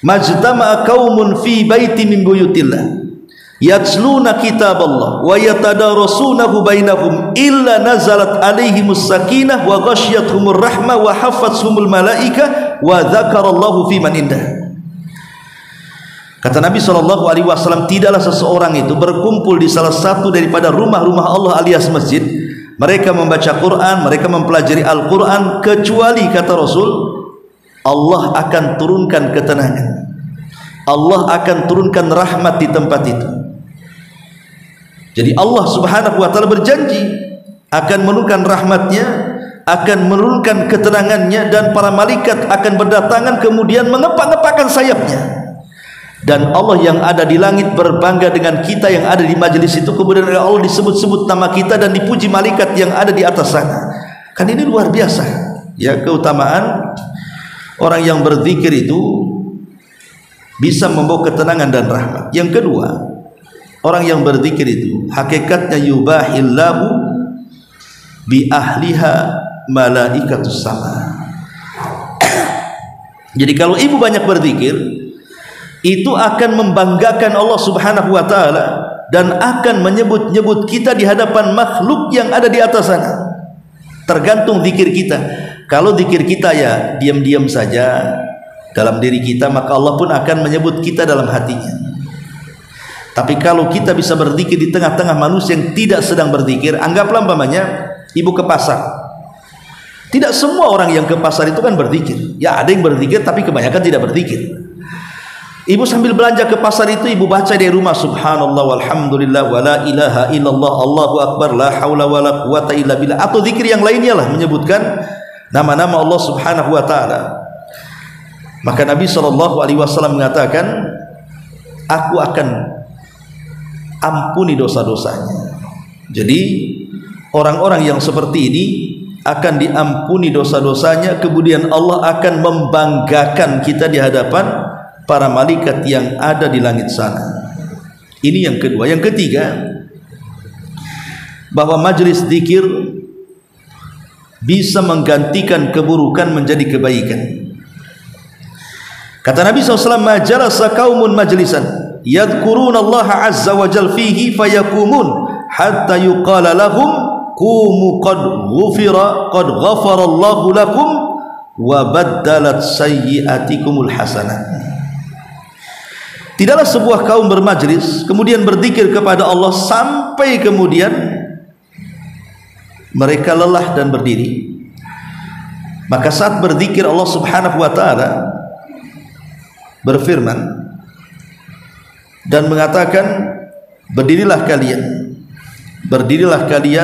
majtama'a qaumun fi baiti min buyutillah yatluna kitaballah wa yatadarasunahu bainahum illa nazalat alaihimus sakinah wa ghasyiyatuhumur rahmah wa hafathumul malaika wa dzakarallahu fi man indah. Kata Nabi SAW, tidaklah seseorang itu berkumpul di salah satu daripada rumah-rumah Allah alias masjid, mereka membaca Quran, mereka mempelajari Al-Quran, kecuali kata Rasul, Allah akan turunkan ketenangan, Allah akan turunkan rahmat di tempat itu. Jadi Allah Subhanahu wa taala berjanji akan menurunkan rahmatnya, akan menurunkan ketenangannya, dan para malaikat akan berdatangan kemudian mengepak-ngepakkan sayapnya. Dan Allah yang ada di langit berbangga dengan kita yang ada di majelis itu, kemudian Allah disebut-sebut nama kita dan dipuji malaikat yang ada di atas sana. Kan ini luar biasa ya, keutamaan orang yang berzikir itu bisa membawa ketenangan dan rahmat. Yang kedua, orang yang berzikir itu hakikatnya yubahillahu bi ahliha malaikatus sama. Jadi kalau ibu banyak berzikir, itu akan membanggakan Allah Subhanahu wa taala dan akan menyebut-nyebut kita di hadapan makhluk yang ada di atas sana. Tergantung zikir kita. Kalau zikir kita ya diam-diam saja dalam diri kita, maka Allah pun akan menyebut kita dalam hatinya. Tapi kalau kita bisa berzikir di tengah-tengah manusia yang tidak sedang berzikir, anggaplah umpamanya ibu ke pasar. Tidak semua orang yang ke pasar itu kan berzikir. Ya ada yang berzikir tapi kebanyakan tidak berzikir. Ibu sambil belanja ke pasar itu ibu baca dari rumah subhanallah walhamdulillah wala ilaha illallah Allahu akbar la haula wala quwata illa billah, atau zikir yang lainnya lah menyebutkan nama-nama Allah Subhanahu wa taala. Maka Nabi SAW mengatakan, aku akan ampuni dosa-dosanya. Jadi orang-orang yang seperti ini akan diampuni dosa-dosanya, kemudian Allah akan membanggakan kita di hadapan para malaikat yang ada di langit sana. Ini yang kedua. Yang ketiga, bahwa majelis zikir bisa menggantikan keburukan menjadi kebaikan. Kata Nabi SAW, majalasa kaumun majlisan yadhkuruna Allah azza wa jal fihi fayakumun hatta yuqala lahum qumu qad ghafara Allahu lakum wa baddalat sayyiatikumul hasanat. Tidaklah sebuah kaum bermajlis kemudian berzikir kepada Allah sampai kemudian mereka lelah dan berdiri. Maka saat berzikir Allah Subhanahu wa taala berfirman dan mengatakan, berdirilah kalian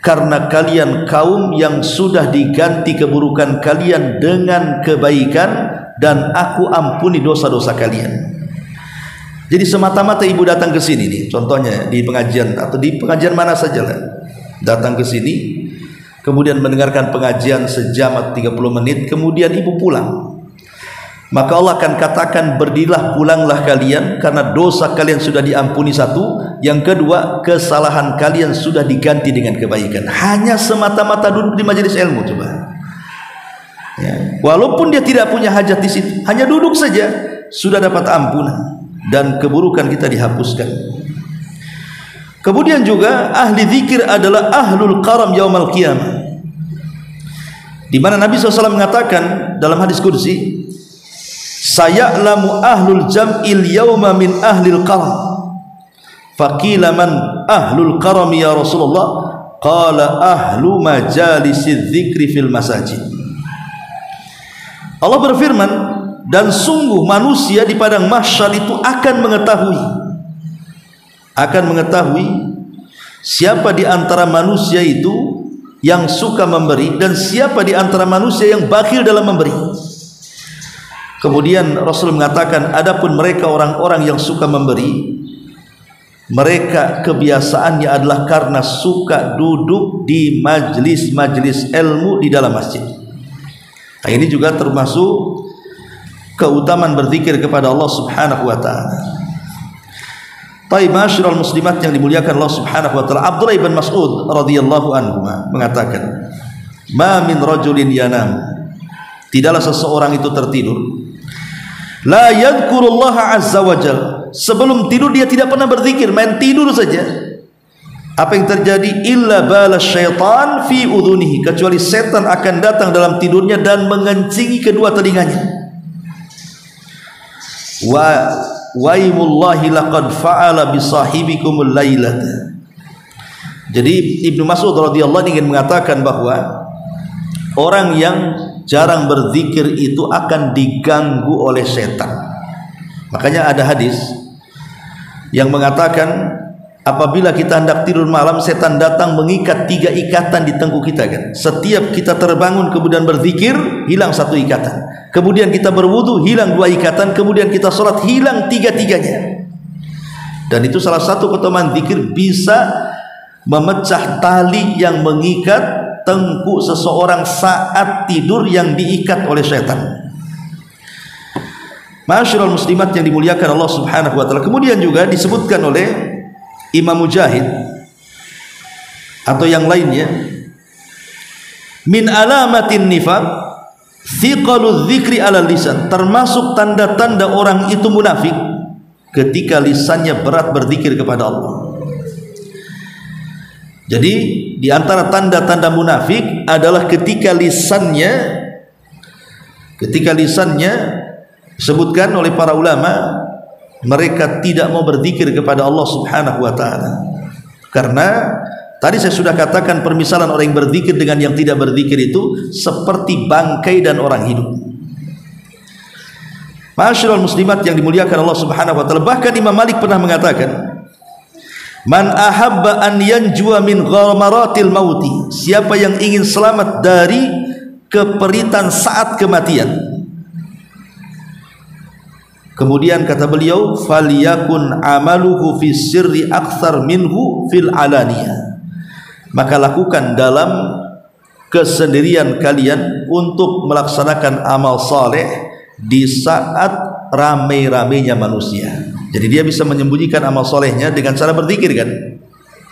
karena kalian kaum yang sudah diganti keburukan kalian dengan kebaikan dan aku ampuni dosa-dosa kalian. Jadi semata-mata ibu datang ke sini nih, contohnya di pengajian atau di pengajian mana saja lah, datang ke sini kemudian mendengarkan pengajian sejam atau 30 menit, kemudian ibu pulang, maka Allah akan katakan, berdirilah, pulanglah kalian karena dosa kalian sudah diampuni satu, yang kedua kesalahan kalian sudah diganti dengan kebaikan. Hanya semata-mata duduk di majelis ilmu, coba ya. Walaupun dia tidak punya hajat di situ, hanya duduk saja sudah dapat ampunan dan keburukan kita dihapuskan. Kemudian juga ahli zikir adalah ahlul karam yaumal qiyamah, di mana Nabi SAW mengatakan dalam hadis qudsi, saya'lamu ahlul jam'il yauma min ahlil karam. Faqila man ahlul karam ya Rasulullah? Qala ahlu majalisiz zikri fil masajid. Allah berfirman, dan sungguh manusia di padang mahsyar itu akan mengetahui siapa di antara manusia itu yang suka memberi dan siapa di antara manusia yang bakhil dalam memberi. Kemudian Rasul mengatakan, adapun mereka orang-orang yang suka memberi, mereka kebiasaannya adalah karena suka duduk di majlis-majlis ilmu di dalam masjid. Nah, ini juga termasuk keutamaan berzikir kepada Allah Subhanahu wa taala. Baik, masyarul muslimat yang dimuliakan Allah Subhanahu wa taala, Abdullah bin Mas'ud radhiyallahu anhu mengatakan, ma min rajulin yanam, tidaklah seseorang itu tertidur, la yadhkurullaha azza wa jalla, sebelum tidur dia tidak pernah berzikir, main tidur saja. Apa yang terjadi? Illa bala syaitan fi udhunihi, kecuali setan akan datang dalam tidurnya dan mengencingi kedua telinganya. Wa waimullahi laqad fa'ala bisahibikumul lailata. Jadi Ibnu Mas'ud radhiyallahu ingin mengatakan bahwa orang yang jarang berzikir itu akan diganggu oleh setan. Makanya ada hadis yang mengatakan, apabila kita hendak tidur malam, setan datang mengikat 3 ikatan di tengkuk kita kan. Setiap kita terbangun kemudian berzikir, hilang 1 ikatan. Kemudian kita berwudu, hilang 2 ikatan. Kemudian kita sholat, hilang 3-tiganya. Dan itu salah satu keutamaan zikir, bisa memecah tali yang mengikat tengkuk seseorang saat tidur yang diikat oleh setan. Masyarul muslimat yang dimuliakan Allah Subhanahu wa taala. Kemudian juga disebutkan oleh Imam Mujahid atau yang lainnya, min alamatin nifaq thiqaludz dzikri ala lisan, termasuk tanda-tanda orang itu munafik ketika lisannya berat berzikir kepada Allah. Jadi di antara tanda-tanda munafik adalah ketika lisannya disebutkan oleh para ulama mereka tidak mau berzikir kepada Allah Subhanahu wa taala. Karena tadi saya sudah katakan permisalan orang yang berzikir dengan yang tidak berzikir itu seperti bangkai dan orang hidup. Ma'asyiral muslimat yang dimuliakan Allah Subhanahu wa taala, bahkan Imam Malik pernah mengatakan, man ahabba an yanjua min ghamaratil mauti, siapa yang ingin selamat dari keperitan saat kematian. Kemudian kata beliau, falyakun amaluhu fi sirri aktsar minhu fil alaniyah, maka lakukan dalam kesendirian kalian untuk melaksanakan amal saleh di saat ramai-ramainya manusia. Jadi dia bisa menyembunyikan amal solehnya dengan cara berzikir kan?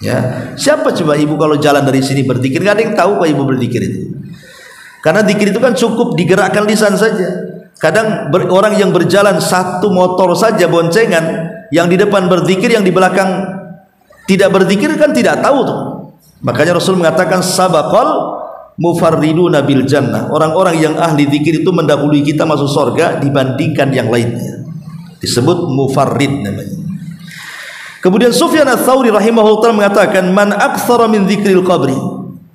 Ya, siapa coba ibu kalau jalan dari sini berzikir? Gak ada yang tahu pak ibu berzikir itu. Karena zikir itu kan cukup digerakkan lisan saja. Kadang orang yang berjalan satu motor saja boncengan, yang di depan berzikir, yang di belakang tidak berzikir kan tidak tahu tuh. Makanya Rasul mengatakan sabaqal mufarriduna bil jannah, orang-orang yang ahli zikir itu mendahului kita masuk surga dibandingkan yang lainnya. Disebut mufarrid namanya. Kemudian Sufyan Ats-Tsauri rahimahullah ta'ala mengatakan, man aktsara min dzikril qabri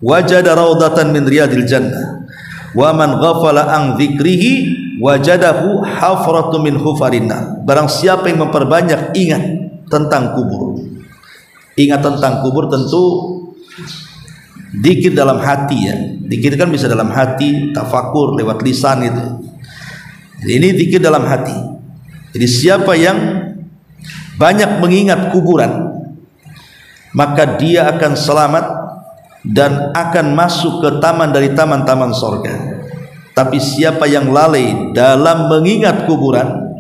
wajada raudatan min riyadil jannah wa man ghafala an dzikrihi wajadahu hafratu min hufarinnar. Barang siapa yang memperbanyak ingat tentang kubur. Ingat tentang kubur tentu zikir dalam hati ya. Zikir kan bisa dalam hati, tafakur lewat lisan itu. Jadi ini zikir dalam hati. Jadi siapa yang banyak mengingat kuburan, maka dia akan selamat dan akan masuk ke taman dari taman-taman surga. Tapi siapa yang lalai dalam mengingat kuburan,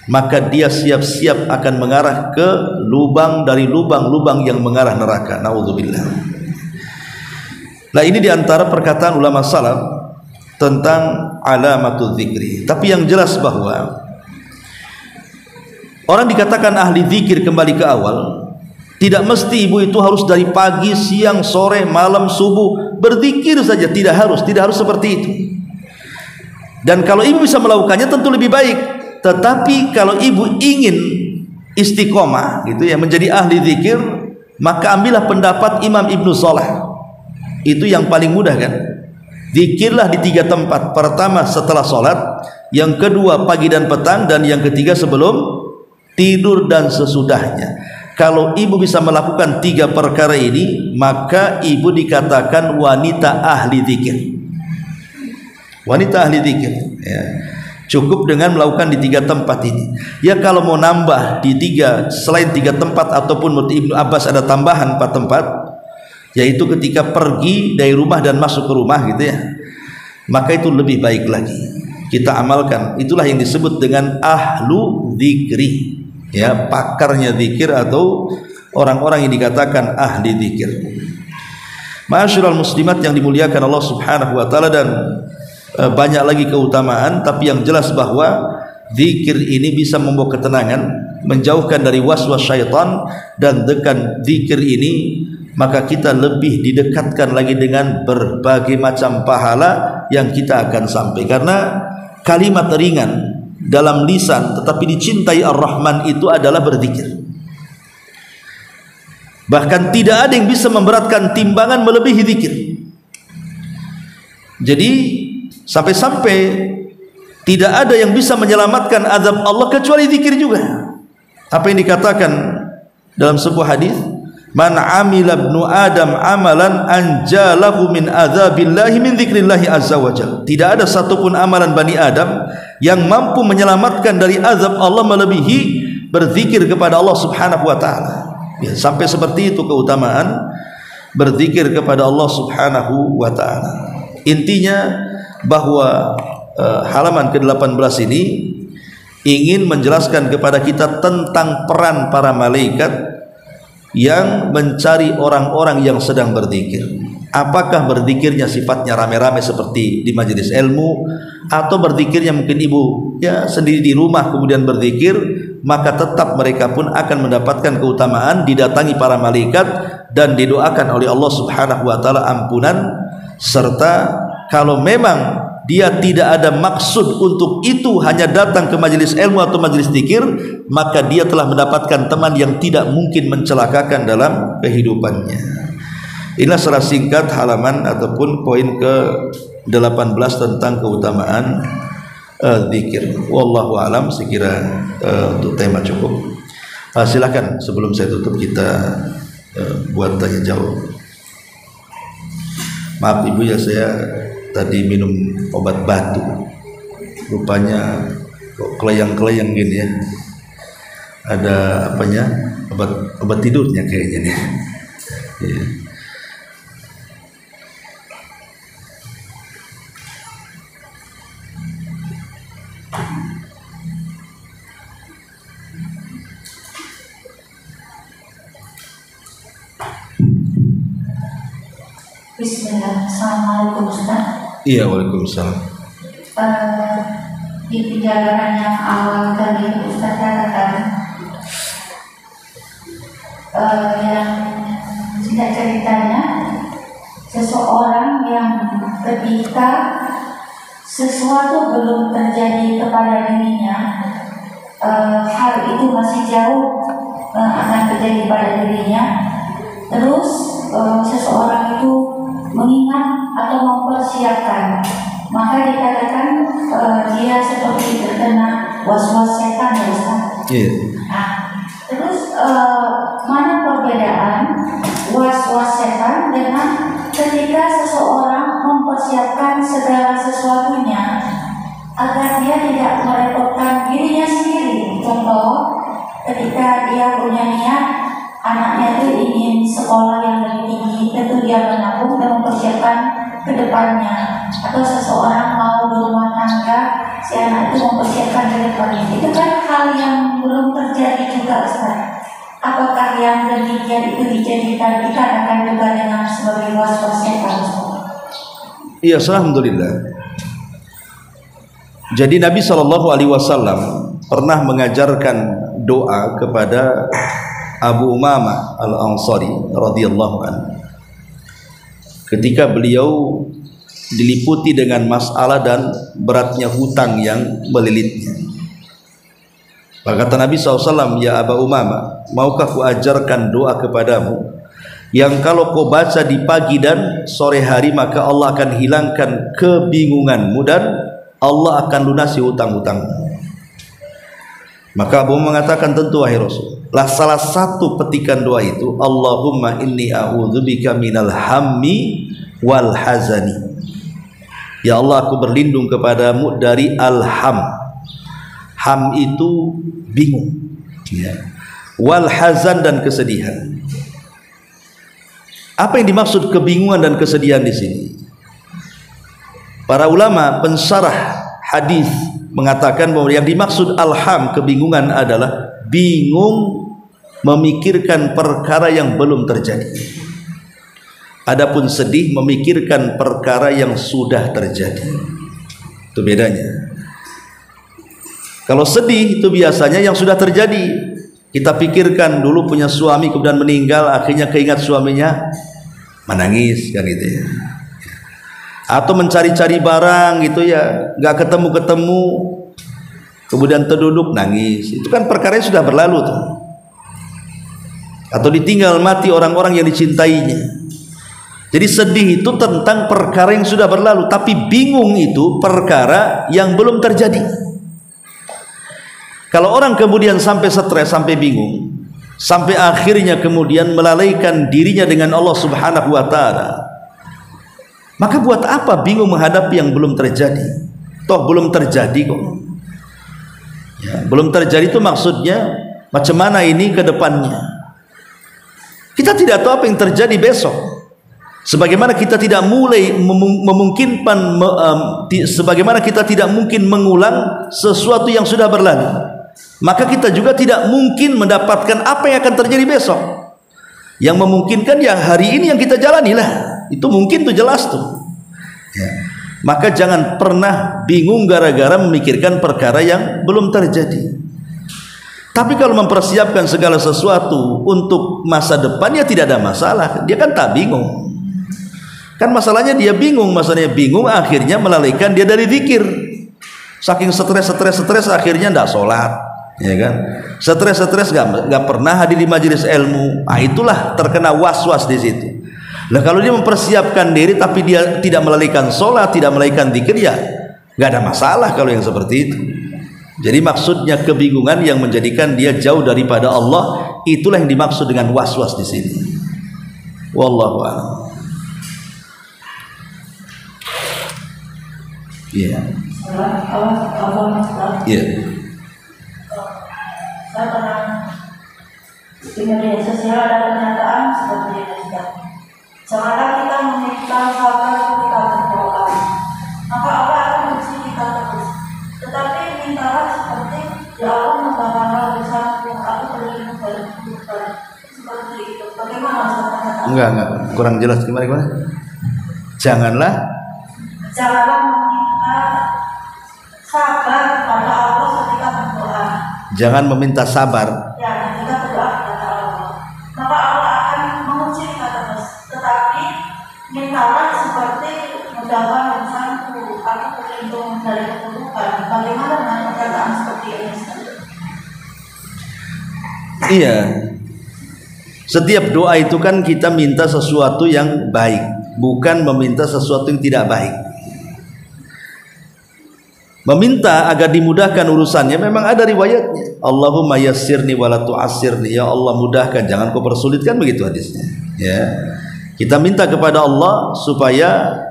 maka dia siap-siap akan mengarah ke lubang dari lubang-lubang yang mengarah neraka. Naudzubillah. Nah ini diantara perkataan ulama salaf tentang alamatul zikri. Tapi yang jelas bahwa orang dikatakan ahli zikir, kembali ke awal, tidak mesti ibu itu harus dari pagi, siang, sore, malam, subuh berzikir saja. Tidak harus seperti itu. Dan kalau ibu bisa melakukannya tentu lebih baik. Tetapi kalau ibu ingin istiqomah gitu ya, menjadi ahli zikir, maka ambillah pendapat Imam Ibnu Shalah. Itu yang paling mudah kan. Zikirlah di 3 tempat. Pertama setelah sholat, yang kedua pagi dan petang, dan yang ketiga sebelum tidur dan sesudahnya. Kalau ibu bisa melakukan 3 perkara ini, maka ibu dikatakan wanita ahli zikir. Wanita ahli zikir ya. Cukup dengan melakukan di 3 tempat ini. Ya kalau mau nambah di 3 selain 3 tempat, ataupun menurut Ibnu Abbas ada tambahan 4 tempat, yaitu ketika pergi dari rumah dan masuk ke rumah gitu ya, maka itu lebih baik lagi kita amalkan. Itulah yang disebut dengan ahlu zikri ya, pakarnya zikir atau orang-orang yang dikatakan ahli zikir. Ma'asyiral muslimat yang dimuliakan Allah Subhanahu wa taala, dan banyak lagi keutamaan, tapi yang jelas bahwa zikir ini bisa membawa ketenangan, menjauhkan dari waswas syaitan, dan dengan zikir ini maka kita lebih didekatkan lagi dengan berbagai macam pahala yang kita akan sampai. Karena kalimat ringan dalam lisan tetapi dicintai Ar-Rahman itu adalah berzikir. Bahkan tidak ada yang bisa memberatkan timbangan melebihi zikir. Jadi sampai-sampai tidak ada yang bisa menyelamatkan azab Allah kecuali zikir juga. Apa yang dikatakan dalam sebuah hadis, man amila ibnu adam amalan anjalahu min azabillahi min dzikrillahi azza wajalla. Tidak ada satupun amalan Bani Adam yang mampu menyelamatkan dari azab Allah melebihi berzikir kepada Allah Subhanahu wa taala. Ya, sampai seperti itu keutamaan berzikir kepada Allah Subhanahu wa taala. Intinya bahwa halaman ke-18 ini ingin menjelaskan kepada kita tentang peran para malaikat yang mencari orang-orang yang sedang berzikir. Apakah berzikirnya sifatnya rame-rame seperti di majelis ilmu, atau berzikirnya mungkin ibu ya sendiri di rumah kemudian berzikir, maka tetap mereka pun akan mendapatkan keutamaan, didatangi para malaikat dan didoakan oleh Allah Subhanahu wa taala ampunan. Serta kalau memang dia tidak ada maksud untuk itu, hanya datang ke majelis ilmu atau majelis zikir, maka dia telah mendapatkan teman yang tidak mungkin mencelakakan dalam kehidupannya. Inilah secara singkat halaman ataupun poin ke-18 tentang keutamaan zikir. Wallahu alam, sekira untuk tema cukup. Silakan sebelum saya tutup kita buat tanya jawab. Maaf ibu ya, saya tadi minum obat batu, rupanya kok keleyang-keleyang gini ya, ada apanya, obat tidurnya kayaknya nih ya. Bismillah. Assalamualaikum Ustaz. Iya, waalaikumsalam. Di perjalanan yang awal tadi Ustaz katakan yang tidak ceritanya seseorang yang ketika sesuatu belum terjadi kepada dirinya, hal itu masih jauh akan terjadi pada dirinya, terus seseorang itu mengingat atau mempersiapkan, maka dikatakan dia seperti terkena was-was setan ya Ustaz. Iya. Nah, terus mana perbedaan was-was setan dengan ketika seseorang mempersiapkan segala sesuatunya agar dia tidak merepotkan dirinya sendiri? Contoh, ketika dia punya niat anaknya itu ingin sekolah yang lebih tinggi, tentu dia menabung dan mempersiapkan ke depannya. Atau seseorang mau berumah tangga, si anak itu mempersiapkan ke depannya. Itu kan hal yang belum terjadi juga Ustaz. Apakah yang demikian itu dijadikan dikatakan juga dengan sebagai was-was setan? Iya, alhamdulillah. Jadi Nabi SAW pernah mengajarkan doa kepada Abu Umamah Al-Ansari radhiyallahu anhu ketika beliau diliputi dengan masalah dan beratnya hutang yang melilitnya. Maka kata Nabi SAW, ya Abu Umamah, maukah ku ajarkan doa kepadamu yang kalau kau baca di pagi dan sore hari maka Allah akan hilangkan kebingunganmu dan Allah akan lunasi hutang-hutangmu. Maka Abu mengatakan, tentu wahai Rasul. Lah salah satu petikan doa itu, Allahumma inni a'udzubika minal hammi wal hazani. Ya Allah, aku berlindung kepadamu dari al-ham. Ham itu bingung, ya. Wal hazan, dan kesedihan. Apa yang dimaksud kebingungan dan kesedihan di sini? Para ulama pensyarah hadis mengatakan bahwa yang dimaksud alham, kebingungan, adalah bingung memikirkan perkara yang belum terjadi. Adapun sedih, memikirkan perkara yang sudah terjadi. Itu bedanya. Kalau sedih itu biasanya yang sudah terjadi. Kita pikirkan dulu punya suami kemudian meninggal, akhirnya keingat suaminya, menangis kan gitu ya. Atau mencari-cari barang gitu ya, nggak ketemu-ketemu, kemudian terduduk nangis. Itu kan perkara yang sudah berlalu tuh. Atau ditinggal mati orang-orang yang dicintainya. Jadi sedih itu tentang perkara yang sudah berlalu, tapi bingung itu perkara yang belum terjadi. Kalau orang kemudian sampai stres, sampai bingung, sampai akhirnya kemudian melalaikan dirinya dengan Allah Subhanahu wa ta'ala, maka buat apa bingung menghadapi yang belum terjadi? Toh belum terjadi kok ya, belum terjadi itu maksudnya macam mana ini ke depannya. Kita tidak tahu apa yang terjadi besok. Sebagaimana kita tidak sebagaimana kita tidak mungkin mengulang sesuatu yang sudah berlalu, maka kita juga tidak mungkin mendapatkan apa yang akan terjadi besok. Yang memungkinkan ya hari ini yang kita jalani lah. Itu mungkin tuh, jelas tuh ya. Maka jangan pernah bingung gara-gara memikirkan perkara yang belum terjadi. Tapi kalau mempersiapkan segala sesuatu untuk masa depan, ya tidak ada masalah. Dia kan tak bingung. Kan masalahnya dia bingung, akhirnya melalaikan dia dari zikir. Saking stres akhirnya ndak sholat, ya kan? Stres nggak pernah hadir di majelis ilmu. Ah, itulah terkena was-was di situ. Lah kalau dia mempersiapkan diri tapi dia tidak melalaikan sholat, tidak melalaikan zikir, ya nggak ada masalah kalau yang seperti itu. Jadi maksudnya kebingungan yang menjadikan dia jauh daripada Allah, itulah yang dimaksud dengan was-was di sini. Wallahu a'lam. Iya. Iya. Saya pernah di media sosial ada pernyataan seperti ini. Janganlah kita meminta sabar ketika berdoa, maka Allah akan menguji kita terus. Tetapi mintalah seperti ya Allah membawakan bersama yang aku berlindung seperti itu. Bagaimana Ustaz? Enggak, kurang jelas gimana? Janganlah meminta sabar kepada Allah ketika berdoa. Jangan meminta sabar. Ya, ketika berdoa kepada Allah, maka Allah akan menguji kita terus. Tetapi mintalah seperti mendapat bersamaku, aku berlindung dari keburukan. Bagaimana dengan perkataan seperti ini? Iya. Setiap doa itu kan kita minta sesuatu yang baik, bukan meminta sesuatu yang tidak baik. Meminta agar dimudahkan urusannya memang ada riwayatnya. Allahumma yassirni wa la tu'assirni. Ya Allah mudahkan, jangan kau persulitkan, begitu hadisnya. Ya. Kita minta kepada Allah supaya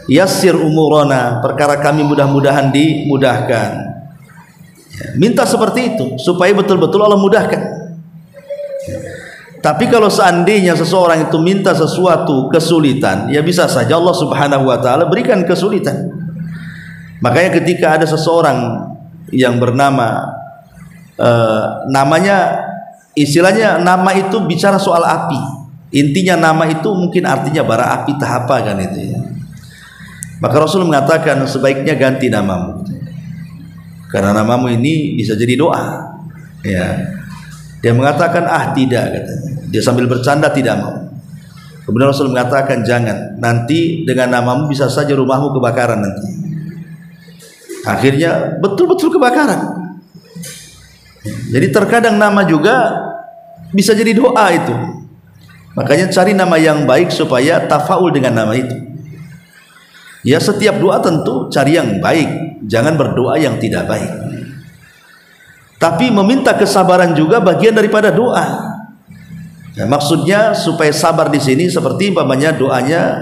yassir umurana, perkara kami mudah-mudahan dimudahkan. Ya. Minta seperti itu supaya betul-betul Allah mudahkan. Tapi kalau seandainya seseorang itu minta sesuatu kesulitan, ya bisa saja Allah Subhanahu wa taala berikan kesulitan. Makanya ketika ada seseorang yang bernama namanya, istilahnya nama itu bicara soal api. Intinya nama itu mungkin artinya bara api tahapa kan itu ya. Maka Rasul mengatakan sebaiknya ganti namamu, karena namamu ini bisa jadi doa. Ya. Dia mengatakan tidak, katanya. Dia sambil bercanda tidak mau. Kemudian Rasul mengatakan jangan, nanti dengan namamu bisa saja rumahmu kebakaran nanti. Akhirnya betul-betul kebakaran. Jadi terkadang nama juga bisa jadi doa itu. Makanya cari nama yang baik supaya tafaul dengan nama itu. Ya setiap doa tentu cari yang baik, jangan berdoa yang tidak baik. Tapi meminta kesabaran juga bagian daripada doa. Ya, maksudnya supaya sabar di sini seperti umpamanya doanya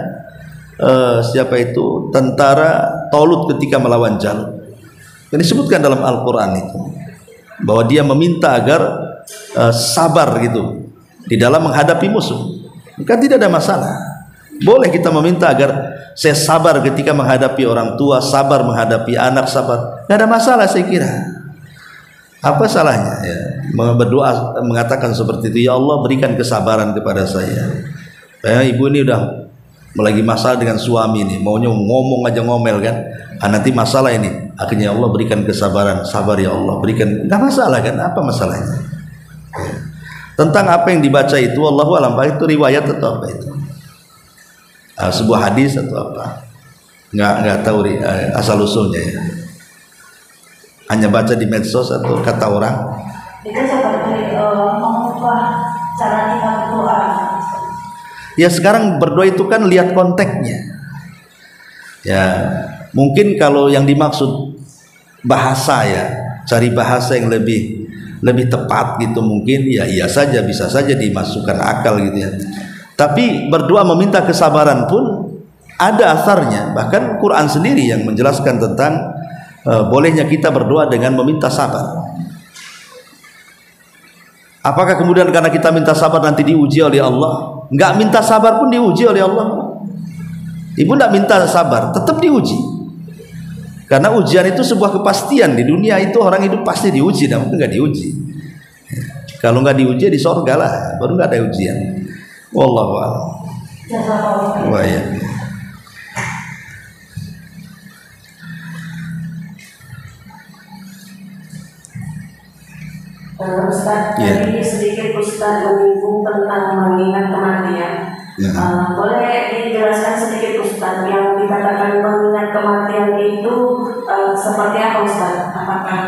siapa itu tentara Talut ketika melawan Jalut. Yang disebutkan dalam Al-Quran itu bahwa dia meminta agar sabar gitu di dalam menghadapi musuh. Kan tidak ada masalah. Boleh kita meminta agar saya sabar ketika menghadapi orang tua, sabar menghadapi anak, sabar. Tidak ada masalah saya kira. Apa salahnya ya berdoa mengatakan seperti itu, ya Allah berikan kesabaran kepada saya. Ibu ini udah lagi masalah dengan suami nih, maunya ngomong aja ngomel kan, nanti masalah ini, akhirnya Allah berikan kesabaran, sabar ya Allah berikan, nggak masalah kan, apa masalahnya? Ya. Tentang apa yang dibaca itu, Allahu a'lam, itu riwayat atau apa itu, sebuah hadis atau apa, nggak tahu asal usulnya ya, hanya baca di medsos atau kata orang. Itu seperti mengubah cara kita berdoa. Ya sekarang berdoa itu kan lihat konteksnya. Ya mungkin kalau yang dimaksud bahasa ya, cari bahasa yang lebih tepat gitu mungkin ya iya saja, bisa saja dimasukkan akal gitu ya. Tapi berdoa meminta kesabaran pun ada asarnya. Bahkan Quran sendiri yang menjelaskan tentang bolehnya kita berdoa dengan meminta sabar. Apakah kemudian karena kita minta sabar nanti diuji oleh Allah? Enggak minta sabar pun diuji oleh Allah. Ibu enggak minta sabar, tetap diuji. Karena ujian itu sebuah kepastian. Di dunia itu orang hidup pasti diuji, dan mungkin enggak diuji. Kalau enggak diuji di surga lah, baru enggak ada ujian. Wallahu a'lam. Wa ya. Ustaz, tadi sedikit Ustaz menyinggung tentang mengingat kematian. Ya. Boleh dijelaskan sedikit Ustaz, yang dikatakan mengingat kematian itu seperti apa Ustaz? Apakah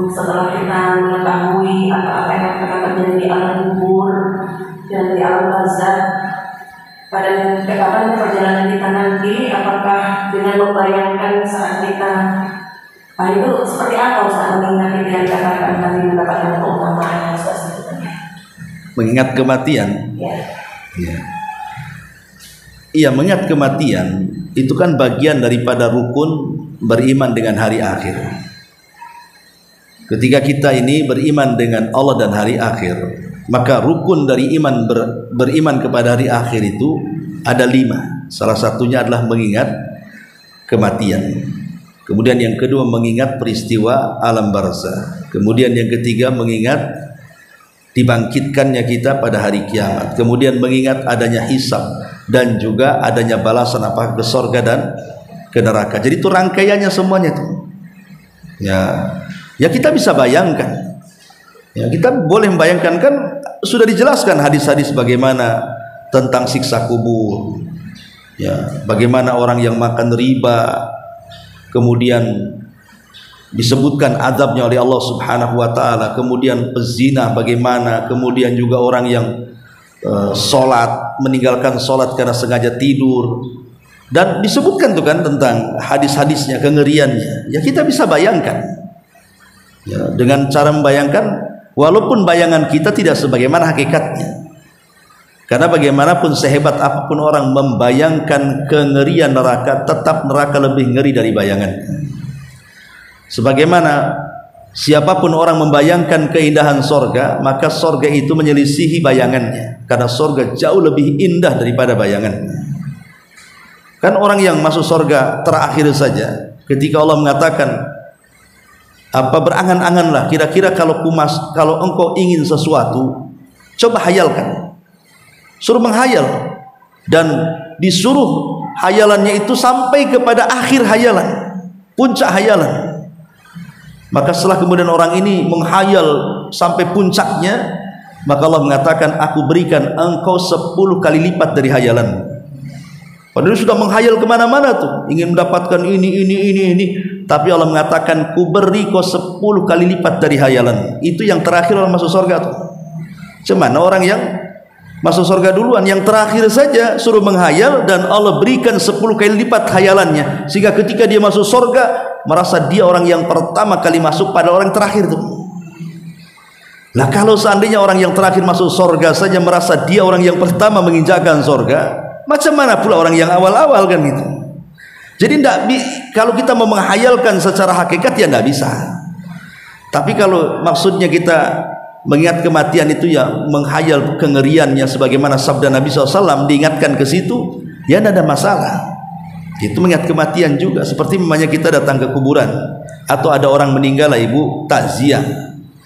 setelah kita mengetahui apa yang akan terjadi di alam kubur dan di alam barzakh, pada kapan perjalanan kita nanti, apakah dengan membayangkan saat kita itu seperti apa Ustaz mengingat itu yang dikatakan tadi mendapatkan keutamaan Ustaz? Mengingat kematian. Ya. Ya. Iya, mengingat kematian itu kan bagian daripada rukun beriman dengan hari akhir. Ketika kita ini beriman dengan Allah dan hari akhir, maka rukun dari iman beriman kepada hari akhir itu ada 5. Salah satunya adalah mengingat kematian. Kemudian yang kedua mengingat peristiwa alam barzakh. Kemudian yang ketiga mengingat dibangkitkannya kita pada hari kiamat. Kemudian mengingat adanya hisab dan juga adanya balasan apakah ke surga dan ke neraka. Jadi itu rangkaiannya semuanya itu. Ya kita bisa bayangkan. Ya, kita boleh membayangkan, kan sudah dijelaskan hadis-hadis bagaimana tentang siksa kubur. Ya, bagaimana orang yang makan riba kemudian disebutkan azabnya oleh Allah Subhanahu wa taala, kemudian pezina bagaimana, kemudian juga orang yang sholat, meninggalkan sholat karena sengaja tidur, dan disebutkan tuh kan tentang hadis-hadisnya, kengeriannya. Ya kita bisa bayangkan, ya, dengan cara membayangkan, walaupun bayangan kita tidak sebagaimana hakikatnya, karena bagaimanapun sehebat apapun orang membayangkan kengerian neraka, tetap neraka lebih ngeri dari bayangannya. Sebagaimana siapapun orang membayangkan keindahan sorga, maka sorga itu menyelisihi bayangannya, karena sorga jauh lebih indah daripada bayangannya. Kan orang yang masuk sorga terakhir saja, ketika Allah mengatakan, apa berangan-anganlah, kira-kira kalau engkau ingin sesuatu, coba hayalkan, suruh menghayal, dan disuruh hayalannya itu sampai kepada akhir hayalan, puncak hayalan. Maka setelah kemudian orang ini menghayal sampai puncaknya, maka Allah mengatakan, aku berikan engkau 10 kali lipat dari hayalan. Padahal sudah menghayal kemana-mana tuh, ingin mendapatkan ini. Tapi Allah mengatakan, ku beri kau 10 kali lipat dari hayalan. Itu yang terakhir orang masuk surga tuh. Cuman orang yang masuk surga duluan, yang terakhir saja suruh menghayal, dan Allah berikan 10 kali lipat hayalannya, sehingga ketika dia masuk surga merasa dia orang yang pertama kali masuk pada orang terakhir tuh. Nah, kalau seandainya orang yang terakhir masuk surga saja merasa dia orang yang pertama menginjakkan surga, macam mana pula orang yang awal-awal, kan gitu. Jadi kalau kita mau menghayalkan secara hakikat ya tidak bisa. Tapi kalau maksudnya kita mengingat kematian itu ya menghayal kengeriannya, sebagaimana sabda Nabi SAW, diingatkan ke situ, ya tidak ada masalah. Itu mengingat kematian juga, seperti memangnya kita datang ke kuburan atau ada orang meninggal, ibu takziah,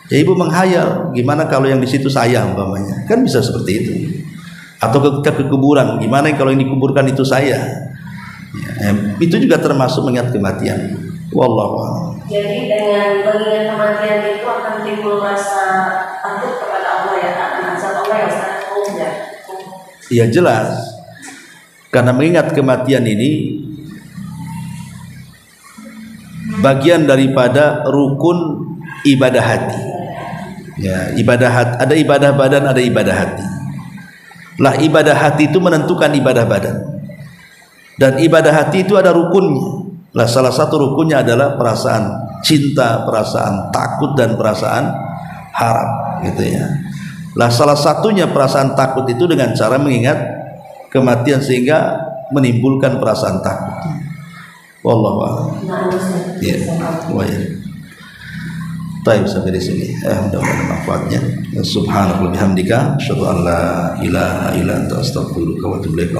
ya ibu menghayal gimana kalau yang di situ saya umpamanya, kan bisa seperti itu. Atau kita ke kuburan, gimana kalau yang dikuburkan itu saya, ya, itu juga termasuk mengingat kematian. Wallahu a'lam. Jadi dengan mengingat kematian itu akan timbul rasa takut kepada Allah, ya, akan azab Allah yang sangat ya. Iya jelas. Karena mengingat kematian ini bagian daripada rukun ibadah hati. Ya, ibadah hati, ada ibadah badan, ada ibadah hati. Lah ibadah hati itu menentukan ibadah badan. Dan ibadah hati itu ada rukunnya. Lah salah satu rukunnya adalah perasaan cinta, perasaan takut, dan perasaan harap, gitu ya. Lah salah satunya perasaan takut itu dengan cara mengingat kematian sehingga menimbulkan perasaan takut. Wallahu a'lam. Ya, baik, sampai di sini. Mudah-mudahan manfaatnya. Subhanallah bihamdika, asyhadu an la ilaha illa anta, astaghfiruka wa atubu ilaik.